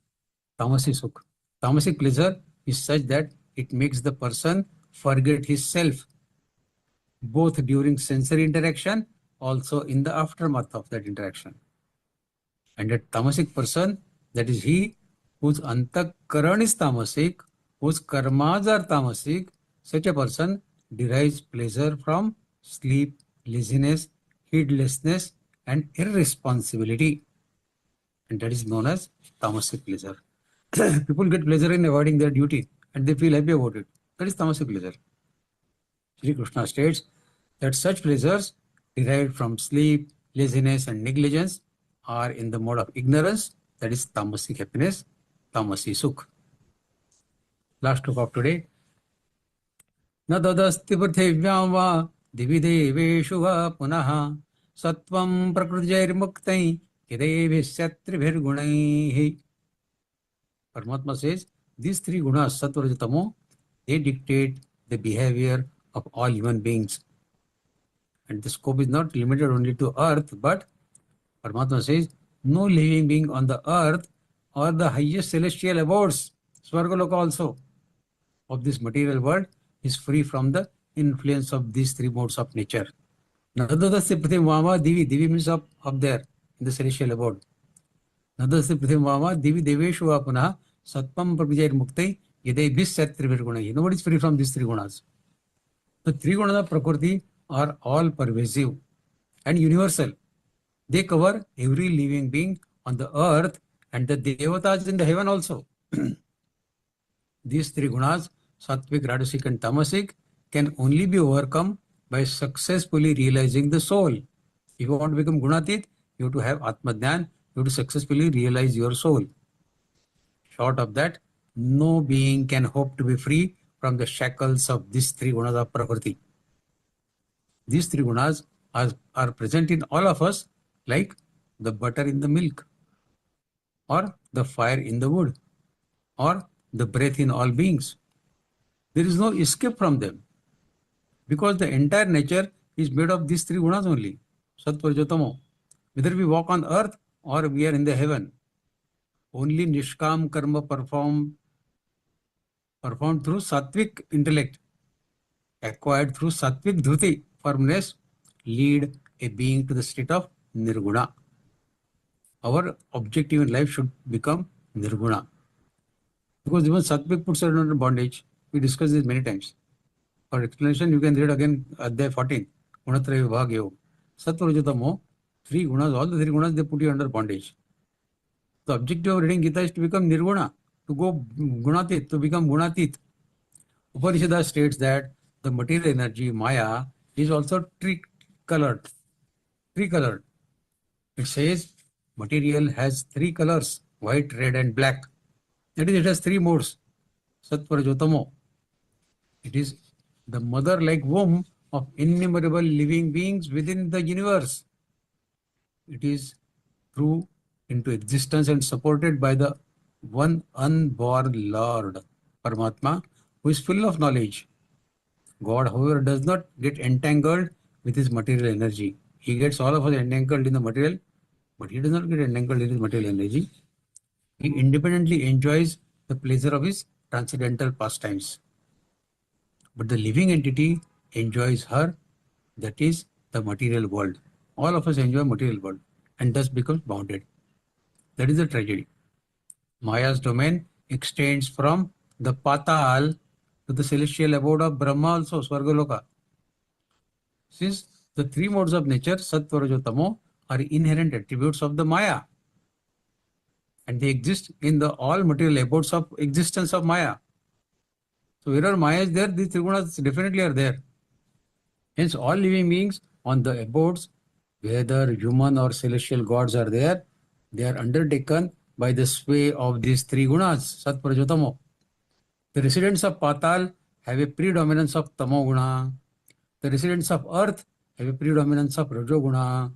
tamasic sukh. Tamasic pleasure is such that it makes the person forget his self, both during sensory interaction, also in the aftermath of that interaction. And a tamasic person, that is he whose antakaran is tamasic, whose karmas are tamasic, such a person derives pleasure from sleep, laziness, heedlessness, and irresponsibility. And that is known as tamasic pleasure. People get pleasure in avoiding their duty and they feel happy about it. That is tamasic pleasure. Sri Krishna states that such pleasures derived from sleep, laziness, and negligence are in the mode of ignorance. That is tamasic happiness, tamasi sukh. Last talk of today. Na dadasti prithivya va divideveshu va punaha sattvam prakrutijair muktai kidevisyatribhir gunaihi. Paramatma says these three gunas, sattva, raja, tamo, they dictate the behavior of all human beings. And the scope is not limited only to earth, but Paramatma says no living being on the earth or the highest celestial abodes, Swargaloka also, of this material world is free from the influence of these three modes of nature. Nadadasya Prathimvama Divi. Divi means up there in the celestial abode. Nadadasya Prathimvama Divi Deveshu Apuna Satpam Prabhijayir Muktai Yadai Bis Sattvic Guna. Nobody is free from these three gunas. The three gunas of Prakriti are all pervasive and universal. They cover every living being on the earth and the devatas in the heaven also. These three gunas, sattvic, rajasic and tamasic, can only be overcome by successfully realizing the soul. If you want to become gunatit, you have to have atmadyan, you have to successfully realize your soul. Short of that, no being can hope to be free from the shackles of these three gunas of Prakriti. These three gunas are present in all of us like the butter in the milk, or the fire in the wood, or the breath in all beings. There is no escape from them because the entire nature is made of these three gunas only, Sattva, Rajo, Tamo. Whether we walk on earth or we are in the heaven, only nishkam karma performed through sattvic intellect, acquired through sattvic dhuti, firmness, lead a being to the state of nirguna. Our objective in life should become nirguna. Because even sattvic puts us under bondage. We discussed this many times. For explanation, you can read again Adhyay 14. Gunatraya Vibhagyo. Sattva, Rajo, Tamo. Three gunas, all the three gunas, they put you under bondage. The objective of reading Gita is to become nirguna, to go gunatit, to become gunatit. Upanishad states that the material energy, Maya, is also tricolored. It says material has three colors, white, red and black. That is, it has three modes. Sattva, Rajo, Tamo. It is the mother-like womb of innumerable living beings within the universe. It is through into existence and supported by the one unborn Lord, Paramatma, who is full of knowledge. God, however, does not get entangled with his material energy. He gets all of us entangled in the material, but he does not get entangled in his material energy. He independently enjoys the pleasure of his transcendental pastimes. But the living entity enjoys her, that is the material world. All of us enjoy material world and thus becomes bounded. That is the tragedy. Maya's domain extends from the Patal to the celestial abode of Brahma also, Swargaloka. Since the three modes of nature, Sattva, Rajo, Tamo, are inherent attributes of the Maya, and they exist in the all material abodes of existence of Maya. So wherever Maya is there, these three gunas definitely are there. Hence all living beings on the abodes, whether human or celestial gods are there, they are undertaken by the sway of these three gunas, Sattva, Rajo, Tamo. The residents of Patal have a predominance of Tamo guna. The residents of earth have a predominance of Rajo guna.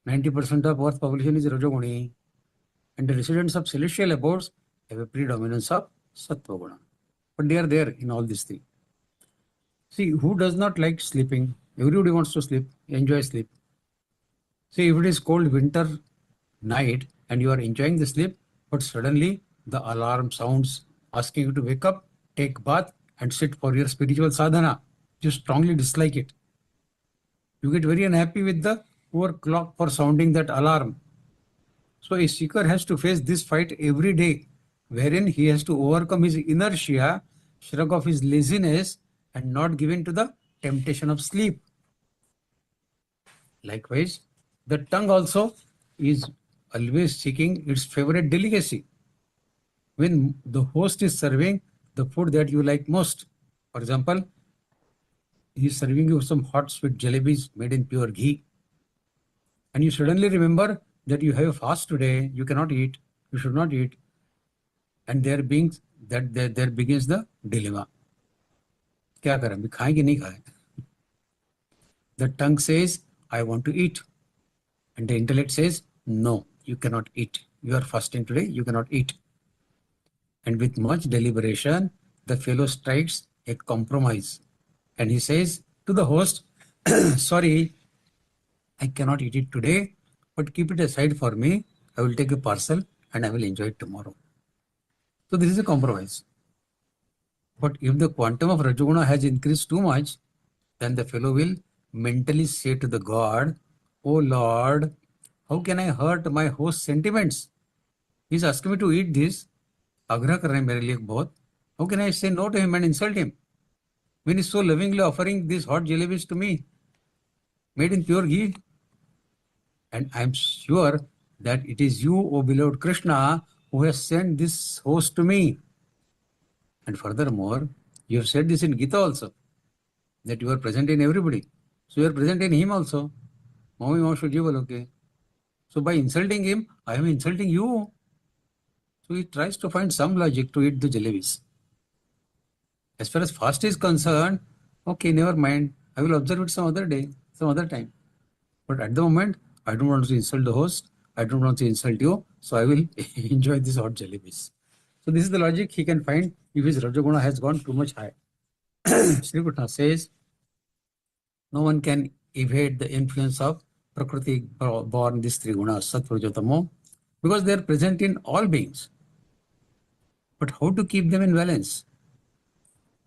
90% of earth population is Rajo guni. And the residents of celestial abodes have a predominance of Sattva guna. But they are there in all these three. See, who does not like sleeping? Everybody wants to sleep, enjoy sleep. See, if it is cold winter night and you are enjoying the sleep, but suddenly the alarm sounds asking you to wake up, take bath and sit for your spiritual sadhana, you strongly dislike it. You get very unhappy with the poor clock for sounding that alarm. So a seeker has to face this fight every day, wherein he has to overcome his inertia, shrug off his laziness and not give in to the temptation of sleep. Likewise, the tongue also is always seeking its favorite delicacy. When the host is serving the food that you like most, for example, he is serving you some hot sweet jalebis made in pure ghee, and you suddenly remember that you have a fast today, you cannot eat, you should not eat, and there begins the dilemma. क्या करें, अभी खाएं कि नहीं खाएं? The tongue says, I want to eat. And the intellect says, no, you cannot eat. You are fasting today, you cannot eat. And with much deliberation, the fellow strikes a compromise. And he says to the host, sorry, I cannot eat it today, but keep it aside for me. I will take a parcel and I will enjoy it tomorrow. So this is a compromise. But if the quantum of Rajoguna has increased too much, then the fellow will mentally say to the God, "Oh Lord, how can I hurt my host's sentiments? He's asking me to eat this. आग्रह कर रहे हैं मेरे लिए बहुत. How can I say no to him and insult him when he's so lovingly offering these hot jalebis to me, made in pure ghee? And I'm sure that it is you, O beloved Krishna, who has sent this host to me. And furthermore, you have said this in Gita also, that you are present in everybody. So you are present in him also. Mami Mama okay. So by insulting him, I am insulting you. So he tries to find some logic to eat the jalebis. As far as fast is concerned, okay, never mind. I will observe it some other day, some other time. But at the moment, I don't want to insult the host. I don't want to insult you. So I will enjoy these hot jalebis. So this is the logic he can find if his Rajoguna has gone too much high. Sri Krishna says, no one can evade the influence of Prakriti born these three gunas, Sattva, Rajatamo, because they are present in all beings. But how to keep them in balance?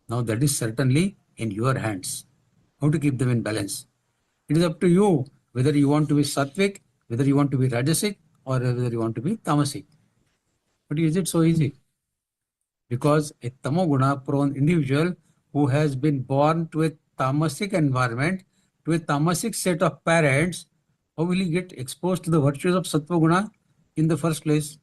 Now that is certainly in your hands. How to keep them in balance? It is up to you whether you want to be sattvic, whether you want to be Rajasic, or whether you want to be tamasic. But is it so easy? Because a tamoguna prone individual who has been born to a tamasic environment, to a tamasic set of parents, how will he get exposed to the virtues of sattva guna in the first place?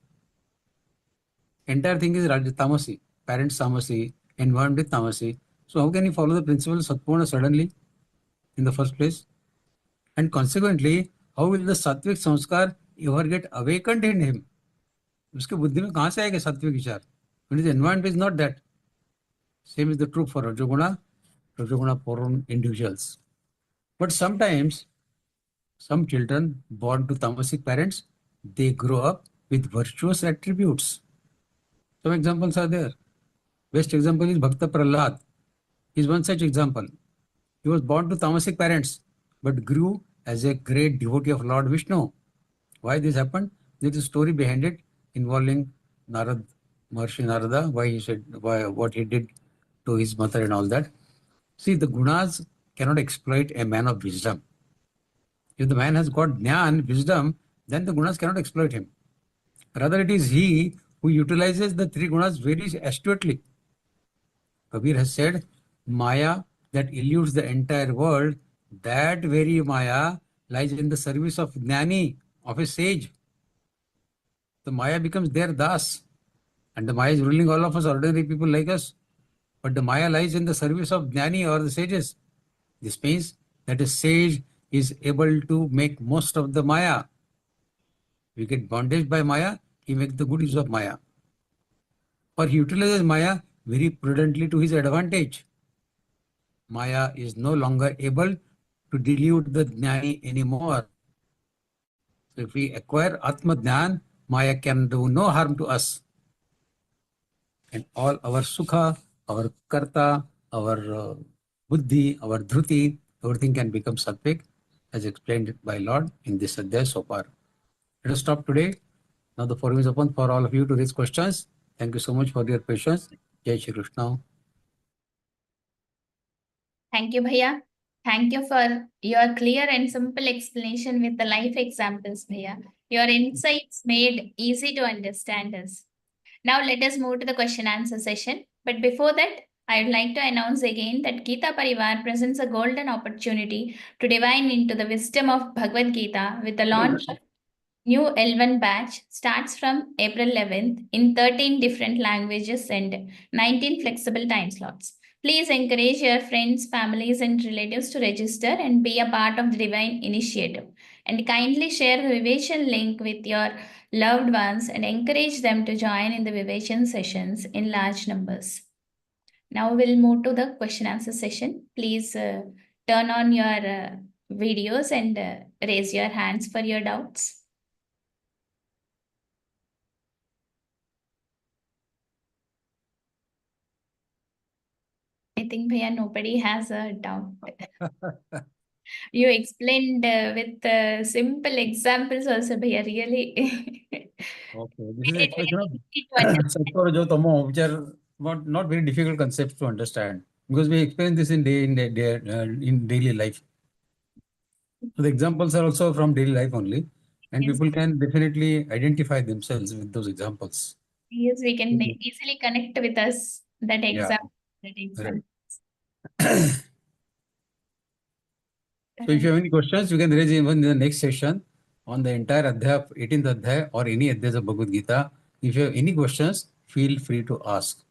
Entire thing is tamasi, parents tamasi, environment with tamasi. So how can he follow the principle of sattva guna suddenly in the first place? And consequently, how will the sattvic samskar ever get awakened in him? उसके बुद्धि में कहाँ से आएगा सात्विक विचार? When his environment is not that. Same is the true for Rajoguna prone individuals. But sometimes, some children born to tamasic parents, they grow up with virtuous attributes. Some examples are there. Best example is Bhakta Prahlad. He is one such example. He was born to tamasic parents, but grew as a great devotee of Lord Vishnu. Why this happened? There is a story behind it involving Narad, Maharishi Narada, what he did to his mother and all that. See, the gunas cannot exploit a man of wisdom. If the man has got jnana, wisdom, then the gunas cannot exploit him. Rather, it is he who utilizes the three gunas very astutely. Kabir has said, Maya that eludes the entire world, that very Maya lies in the service of Jnani, of a sage. The Maya becomes their das, and the Maya is ruling all of us, ordinary people like us. But the Maya lies in the service of Jnani or the sages. This means that a sage is able to make most of the Maya. We get bondage by Maya, he makes the good use of Maya. Or he utilizes Maya very prudently to his advantage. Maya is no longer able to delude the Jnani anymore. So if we acquire Atma Jnan, Maya can do no harm to us. And all our sukha, our karta, our buddhi, our dhruti, everything can become sattvic, as explained by Lord in this adhyaya so far. Let us stop today. Now the forum is open for all of you to raise questions. Thank you so much for your patience. Jai Shri Krishna.
Thank you, Bhaiya. Thank you for your clear and simple explanation with the life examples, Bhaiya. Your insights made easy to understand us. Now let us move to the question answer session. But before that, I would like to announce again that Geeta Pariwar presents a golden opportunity to divine into the wisdom of Bhagavad Gita with the launch of new L1 batch starts from April 11th in 13 different languages and 19 flexible time slots. Please encourage your friends, families, and relatives to register and be a part of the divine initiative. And kindly share the Vivation link with your loved ones and encourage them to join in the Vivation sessions in large numbers. Now we'll move to the question answer session. Please turn on your videos and raise your hands for your doubts. I think Bhaiya, nobody has a doubt. You explained with simple examples also, Bhaiya, really.
Okay, this is
Made it
explanation
very
of
easy to understand.
Sattva, Rajo, Tamo, which are not very difficult concepts to understand because we experience this in daily life. So the examples are also from daily life only, and
Yes,
people can definitely identify themselves with those examples.
yes, we can
Mhm.
easily connect with us that
Yeah,
example. That example.
right. So if you
Right.
have any questions, you can raise even in the next session on the entire Adhyaya, 18th Adhyaya or any Adhyayas of Bhagavad Gita. If you have any questions, feel free to ask.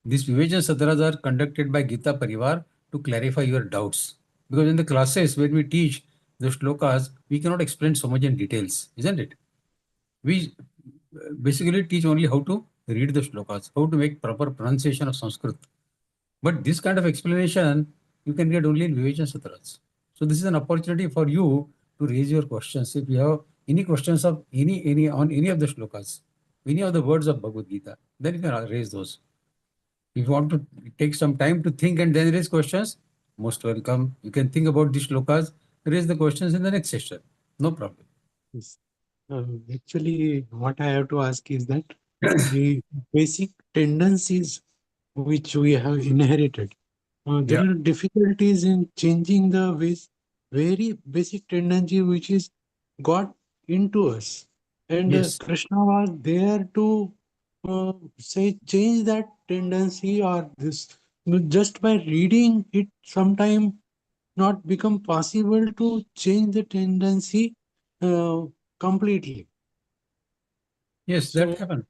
These Viveka Satras are conducted by Gita Pariwar to clarify your doubts. Because in the classes when we teach the shlokas, we cannot explain so much in details, isn't it? We basically teach only how to read the shlokas, how to make proper pronunciation of Sanskrit. But this kind of explanation you can get only in Viveka Sutras. So this is an opportunity for you to raise your questions. If you have any questions of any on any of the shlokas, any of the words of Bhagavad Gita, then you can raise those. If you want to take some time to think and then raise questions, most welcome. You can think about these shlokas, raise the questions in the next session. No problem.
Yes. Actually, what I have to ask is that the basic tendencies which we have inherited, there
Yeah.
are difficulties in changing the ways, very basic tendency which is got into us. And
Yes.
Krishna was there to say change that tendency or this. Just by reading it, sometime not become possible to change the tendency completely.
Yes, that
So
happened.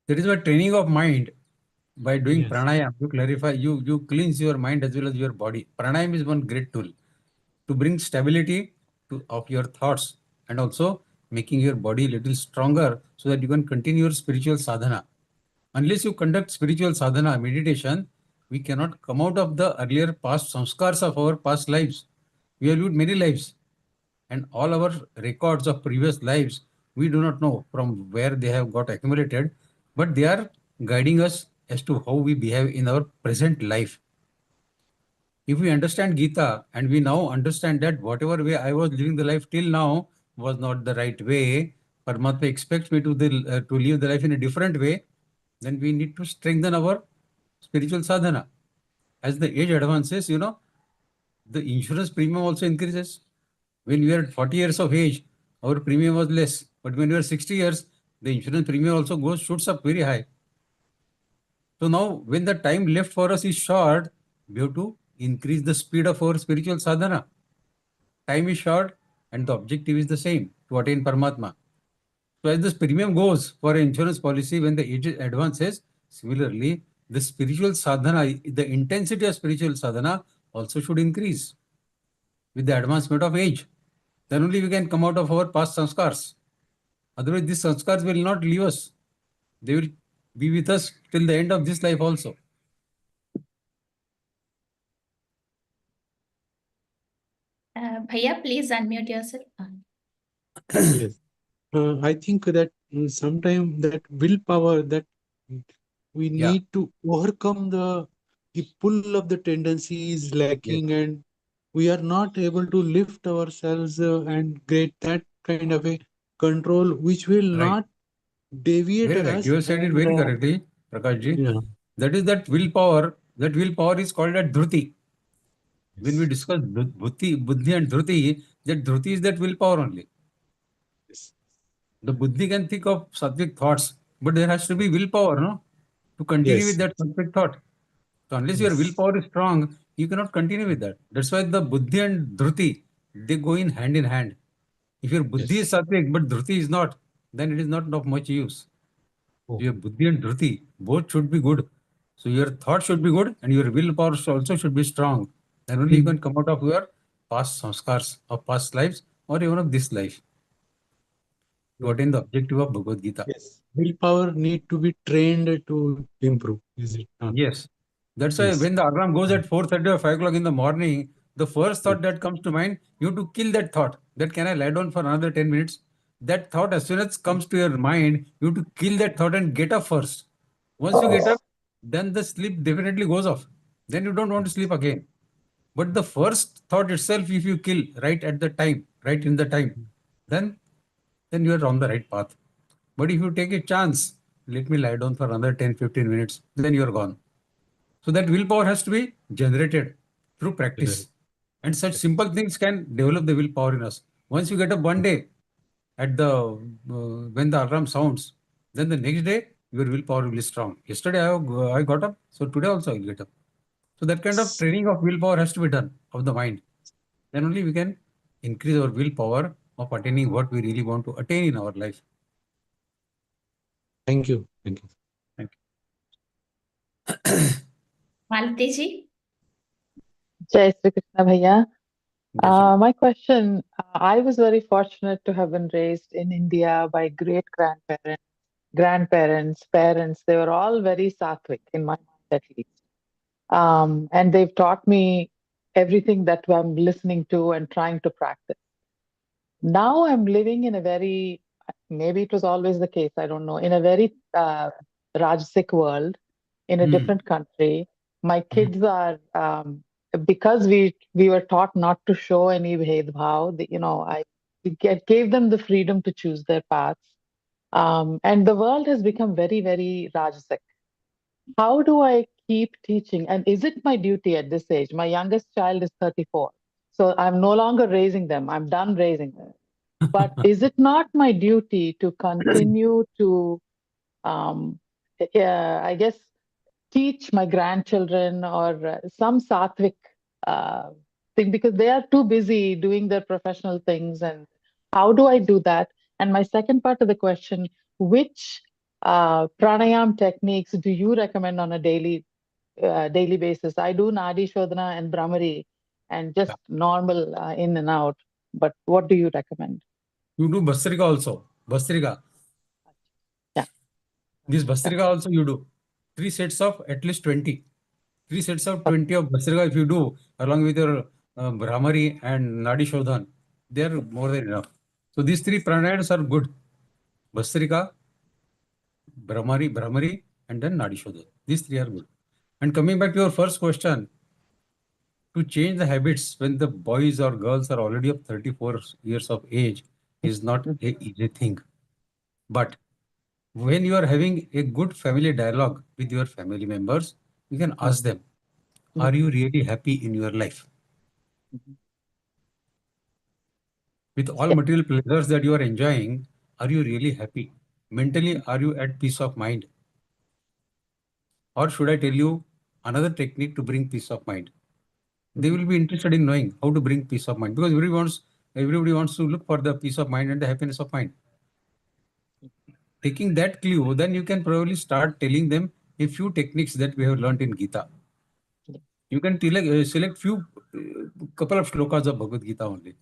That is why training of mind by doing
yes,
pranayam, you clarify, you cleanse your mind as well as your body. Pranayam is one great tool to bring stability of your thoughts and also making your body a little stronger so that you can continue your spiritual sadhana. Unless you conduct spiritual sadhana, meditation, we cannot come out of the earlier past samskars of our past lives. We have lived many lives, and all our records of previous lives, we do not know from where they have got accumulated, but they are guiding us as to how we behave in our present life. If we understand Gita and we now understand that whatever way I was living the life till now was not the right way, Paramatma expects me to live the life in a different way, then we need to strengthen our spiritual sadhana. As the age advances, the insurance premium also increases. When we are at 40 years of age, our premium was less. But when we are 60 years, the insurance premium also shoots up very high. So now, when the time left for us is short, we have to increase the speed of our spiritual sadhana. Time is short and the objective is the same, to attain Paramatma. So as the premium goes for an insurance policy when the age advances, similarly, the spiritual sadhana, the intensity of spiritual sadhana also should increase with the advancement of age. Then only we can come out of our past sanskars. Otherwise, these sanskars will not leave us. They will be with us till the end of this life also.
Bhaiya, please unmute yourself.
yes. I think that sometimes that willpower that we
Yeah,
need to overcome the pull of the tendency is
yes,
lacking, and we are not able to lift ourselves and get that kind of a control which will
right.
not deviate
Very right. You
us.
have said it
And
very correctly, Prakashji.
yeah,
That is that willpower. That willpower is called as dhruti. When we
yes,
discuss buddhi and dhruti, that dhruti is that willpower only.
yes,
The buddhi can think of sattvic thoughts, but there has to be willpower, no, to continue with
yes,
that sattvic thought. So unless your
yes,
willpower is strong, you cannot continue with that. That's why the buddhi and dhruti, they go in hand. If your buddhi is
yes.
sattvic but dhruti is not, then it is not of much use.
Oh,
Your buddhi and dhruti both should be good. So your thought should be good and your willpower also should be strong. Then only you can come out of your past samskars of past lives or even of this life to
oh,
attain the objective of Bhagavad Gita.
yes. Willpower need to be trained to improve, is it not?
Yes. That's why
Yes.
when the alarm goes at 4:30 or 5 o'clock in the morning, the first
Yes.
thought that comes to mind, you have to kill that thought. That can I lie down for another 10 minutes? That thought, as soon as comes to your mind, you have to kill that thought and get up first. Once you get
Yes.
up, then the sleep definitely goes off. then you don't want to sleep again. But the first thought itself, if you kill right at the time, right in the time, then you are on the right path. But if you take a chance, let me lie down for another 10-15 minutes, then you are gone. So that willpower has to be generated through practice. And such simple things can develop the willpower in us. Once you get up one day at the when the alarm sounds, then the next day your willpower will be strong. Yesterday I got up, so today also I will get up. So that kind of training of willpower has to be done of the mind. Then only we can increase our willpower of attaining what we really want to attain in our life.
Thank you. Thank you.
Thank you.
Malati ji?
Jai Sri Krishna Bhaiya.
Jai Shri.
My question, I was very fortunate to have been raised in India by great grandparents, parents. They were all very sattvic in my mind at least. And they've taught me everything that I'm listening to and trying to practice. Now I'm living in a very, maybe it was always the case, I don't know, in a very Rajasic world, in a different country. My kids are, because we were taught not to show any bhedbhav, I gave them the freedom to choose their paths. And the world has become very, very Rajasic. How do I keep teaching? And is it my duty at this age? My youngest child is 34. So I'm no longer raising them. I'm done raising them. But is it not my duty to continue to, I guess, teach my grandchildren or some sattvic thing, because they are too busy doing their professional things? And how do I do that? And my second part of the question, which pranayam techniques do you recommend on a daily basis? I do Nadi Shodhana and Brahmari and just normal in and out. But what do you recommend?
You do Bhastrika also. Bhastrika.
Yeah.
This Bhastrika also you do. 3 sets of at least 20. 3 sets of 20 of Bhastrika if you do, along with your Brahmari and Nadi Shodhan, they are more than enough. So these 3 pranayams are good. Bhastrika, Brahmari, and then Nadi Shodhan. These 3 are good. And coming back to your first question, to change the habits when the boys or girls are already of 34 years of age is not an easy thing. But when you are having a good family dialogue with your family members, you can ask them, are you really happy in your life? With all material pleasures that you are enjoying, are you really happy? Mentally, are you at peace of mind? Or should I tell you another technique to bring peace of mind? They will be interested in knowing how to bring peace of mind, because everybody wants to look for the peace of mind and the happiness of mind. Taking that clue, then you can probably start telling them a few techniques that we have learned in Gita. You can select few couple of shlokas of Bhagavad Gita only,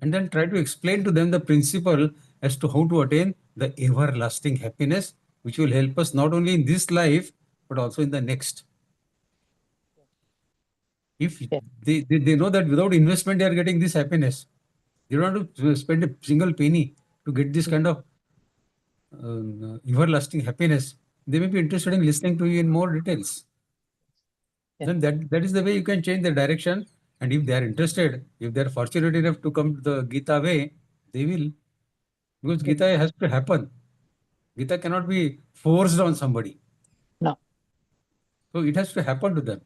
and then try to explain to them the principle as to how to attain the everlasting happiness, which will help us not only in this life but also in the next. If they know that without investment they are getting this happiness, they don't have to spend a single penny to get this kind of everlasting happiness, they may be interested in listening to you in more details. Then that is the way you can change the direction. And if they are interested, if they are fortunate enough to come to the Gita way, they will. Because Gita has to happen. Gita cannot be forced on somebody.
No.
So it has to happen to them.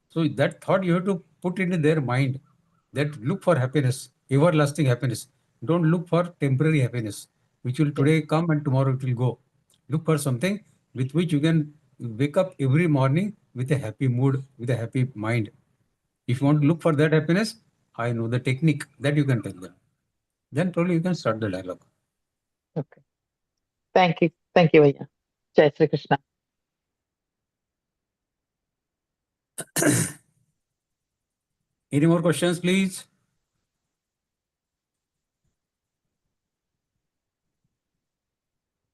So that thought you have to put into their mind, that look for happiness, everlasting happiness. Don't look for temporary happiness, which will today come and tomorrow it will go. Look for something with which you can wake up every morning with a happy mood, with a happy mind. If you want to look for that happiness, I know the technique that you can tell them. Then probably you can start the dialogue.
Okay. Thank you. Thank you, Vaidya. Jai Sri Krishna.
Any more questions, please?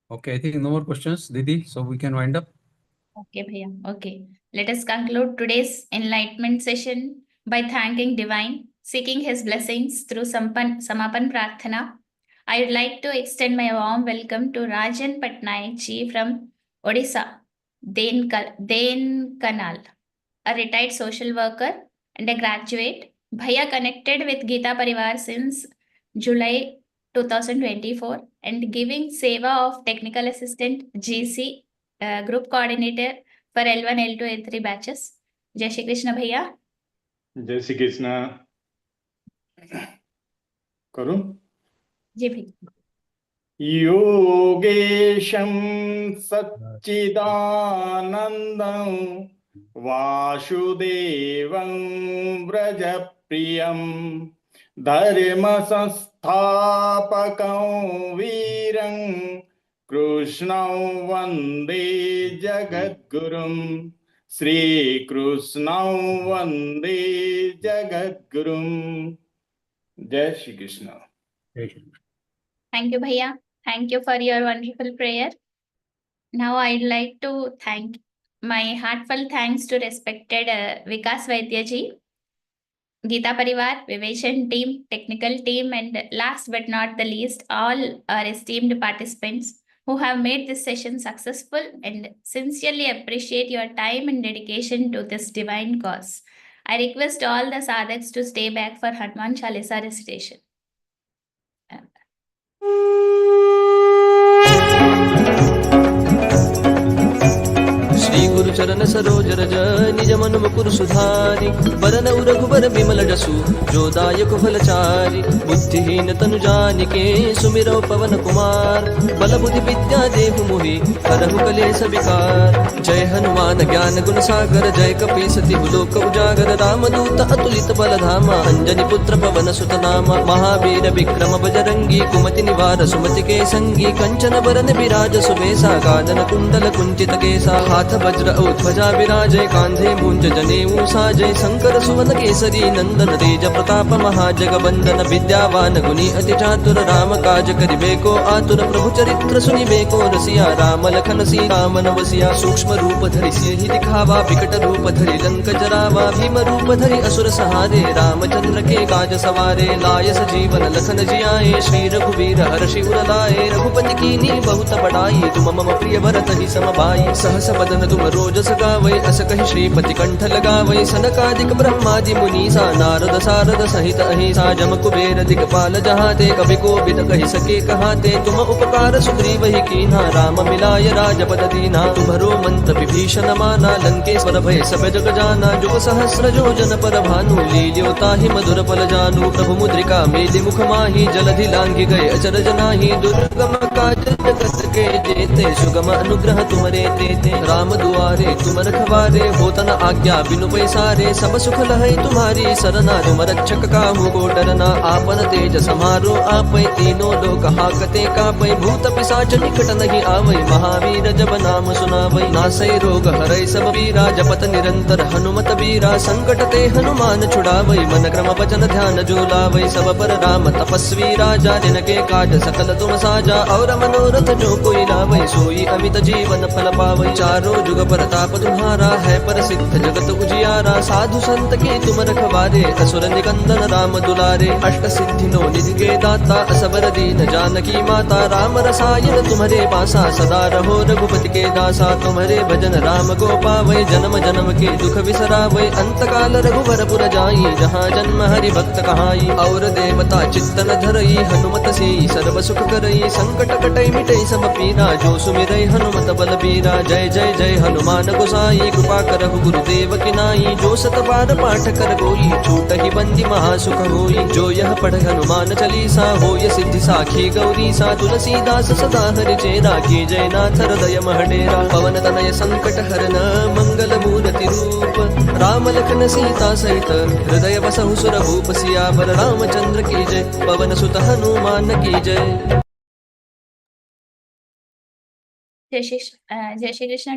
Okay, I think no more questions, Didi, so we can wind up.
Okay, Bhaiya. Okay. Let us conclude today's enlightenment session by thanking Divine, seeking his blessings through Samapan Prarthana. I would like to extend my warm welcome to Rajan Patnaik ji from Odisha, Denkanal. a retired social worker and a graduate. Bhaiya connected with Geeta Pariwar since July 2024 and giving seva of technical assistant GC, group coordinator for L1, L2, L3 batches. Jai Shri Krishna Bhaiya.
जय श्री कृष्ण करूं
जी भैया.
योगेशं सच्चिदानन्दं वासुदेवं व्रजप्रियं धर्मसंस्थापकं वीरं कृष्णं वन्दे जगद्गुरुं श्रीकृष्णं वन्दे जगद्गुरुं. जय Shri Krishna.
Thank you, Bhaiya. Thank you for your wonderful prayer. Now I'd like to thank my heartfelt thanks to respected Vikas Vaidya ji, Geeta Pariwar, Vivation team, technical team, and last but not the least, all our esteemed participants who have made this session successful, and sincerely appreciate your time and dedication to this divine cause. I request all the sadhaks to stay back for Hanuman Chalisa recitation.
Shri गुरु चरण सरोज रज निज मन मुकुर सुधारि बरन रघुबर बिमल जसु जो दायक फलचारि बुद्धिहीन तनु जानिके सुमिरौ पवन कुमार बल बुद्धि विद्या देहु मोहि हरहु कलेश विकार. जय हनुमान ज्ञान गुण सागर जय कपीस तिहु लोक उजागर रामदूत अतुलित बल धामा अंजनी पुत्र पवन सुत नामा महावीर विक्रम बजरंगी कुमति निवार सुमति के संगी कंचन बरन विराज सुबेसा कानन कुंडल कुंचित केसा हाथ वज्र और ध्वजा विराजय कांधे मूंज जनेऊ साजय शंकर सुवन केसरी नंदन तेज प्रताप महाजगवंदन विद्यावान गुणी अति चातुर राम काज करिबे को आतुर प्रभु चरित्र सुनिबे को रसिया राम लखन सीता मन वसिया सूक्ष्म रूप धरि सिंहि दिखावा विकट रूप धरि लंक जरावा भीम रूप धरि असुर सहारे रामचंद्र के काज सवारे लाय सजीवन लखन जियाए श्री रघुवीर हर्षि उर लाए रघुपति कीन्ही बहुत बड़ाई तुम मम प्रिय भरत ही सम भाई सहस बदन तुम रोजस गावै अस कहि श्रीपति कंठ लगावै सनकादिक ब्रह्मादि मुनीसा नारद सारद सहित अहिसा जम कुबेर दिगपाल जहाते कवि कोविद कहि सके कहाते तुम उपकार सुग्रीव ही कीन्हा राम मिलाय राजपद दीना तुम्हरो मंत्र विभीषण माना लंकेश्वर भय सब जग जाना जुग सहस्र योजन पर भानु लील्यो ताहि मधुर फल जानू प्रभु मुद्रिका मेलि मुख माहि जलधि लांघि गए अचरज नाहि दुर्गम काज जगत के जेते सुगम अनुग्रह तुमरे तेते राम दुआरे तुम रखवारे होत न आज्ञा बिनु पैसारे सब सुख लहै तुम्हारी सरना तुम रक्षक काहू को डरना आपन तेज समारो आपै तीनों लोक हाकते कापै भूत पिशाच निकट नहीं आवै महावीर जब नाम सुनावै नासै रोग हरै सब पीरा जपत निरंतर हनुमत बीरा संकट ते हनुमान छुड़ावै मन क्रम वचन ध्यान जो लावै सब पर राम तपस्वी राजा जिनके काज सकल तुम साजा और मनोरथ जो कोई लावै सोई अमित जीवन फल पावै चारों जुग प्रताप तुम्हारा है पर सिद्ध जगत उजियारा साधु संत के तुम रखवारे असुर निकंदन राम दुलारे अष्ट सिद्धि नो निधि के दाता असबर दीन जानकी माता राम रसायन तुम्हारे पासा सदा रहो रघुपति के दासा तुम्हारे भजन राम को पावै जन्म जन्म के दुख बिसरावै अंत काल रघुवर पुर जाई जहाँ जन्म हरि भक्त कहाई और देवता चित्तन धरई हनुमत से सर्व सुख करई संकट कटई मिटई सब पीरा जो सुमिरई हनुमत बलबीरा. जय जय जय हनुमान गोसाई कृपा करहु गुरुदेव की नाई जो सत बार पाठ कर कोई छूट ही बंदी महासुख होई जो यह पढ़ हनुमान चालीसा होय सिद्धि साखी गौरी सा तुलसीदास सदा हरि चेरा की जय नाथ हृदय महडेरा पवन तनय संकट हरन मंगल मूर्ति रूप राम लखन सीता सहित हृदय बसहु सुर भूप सियावर रामचंद्र की जय पवन सुत हनुमान की जय.
जय श्री कृष्ण.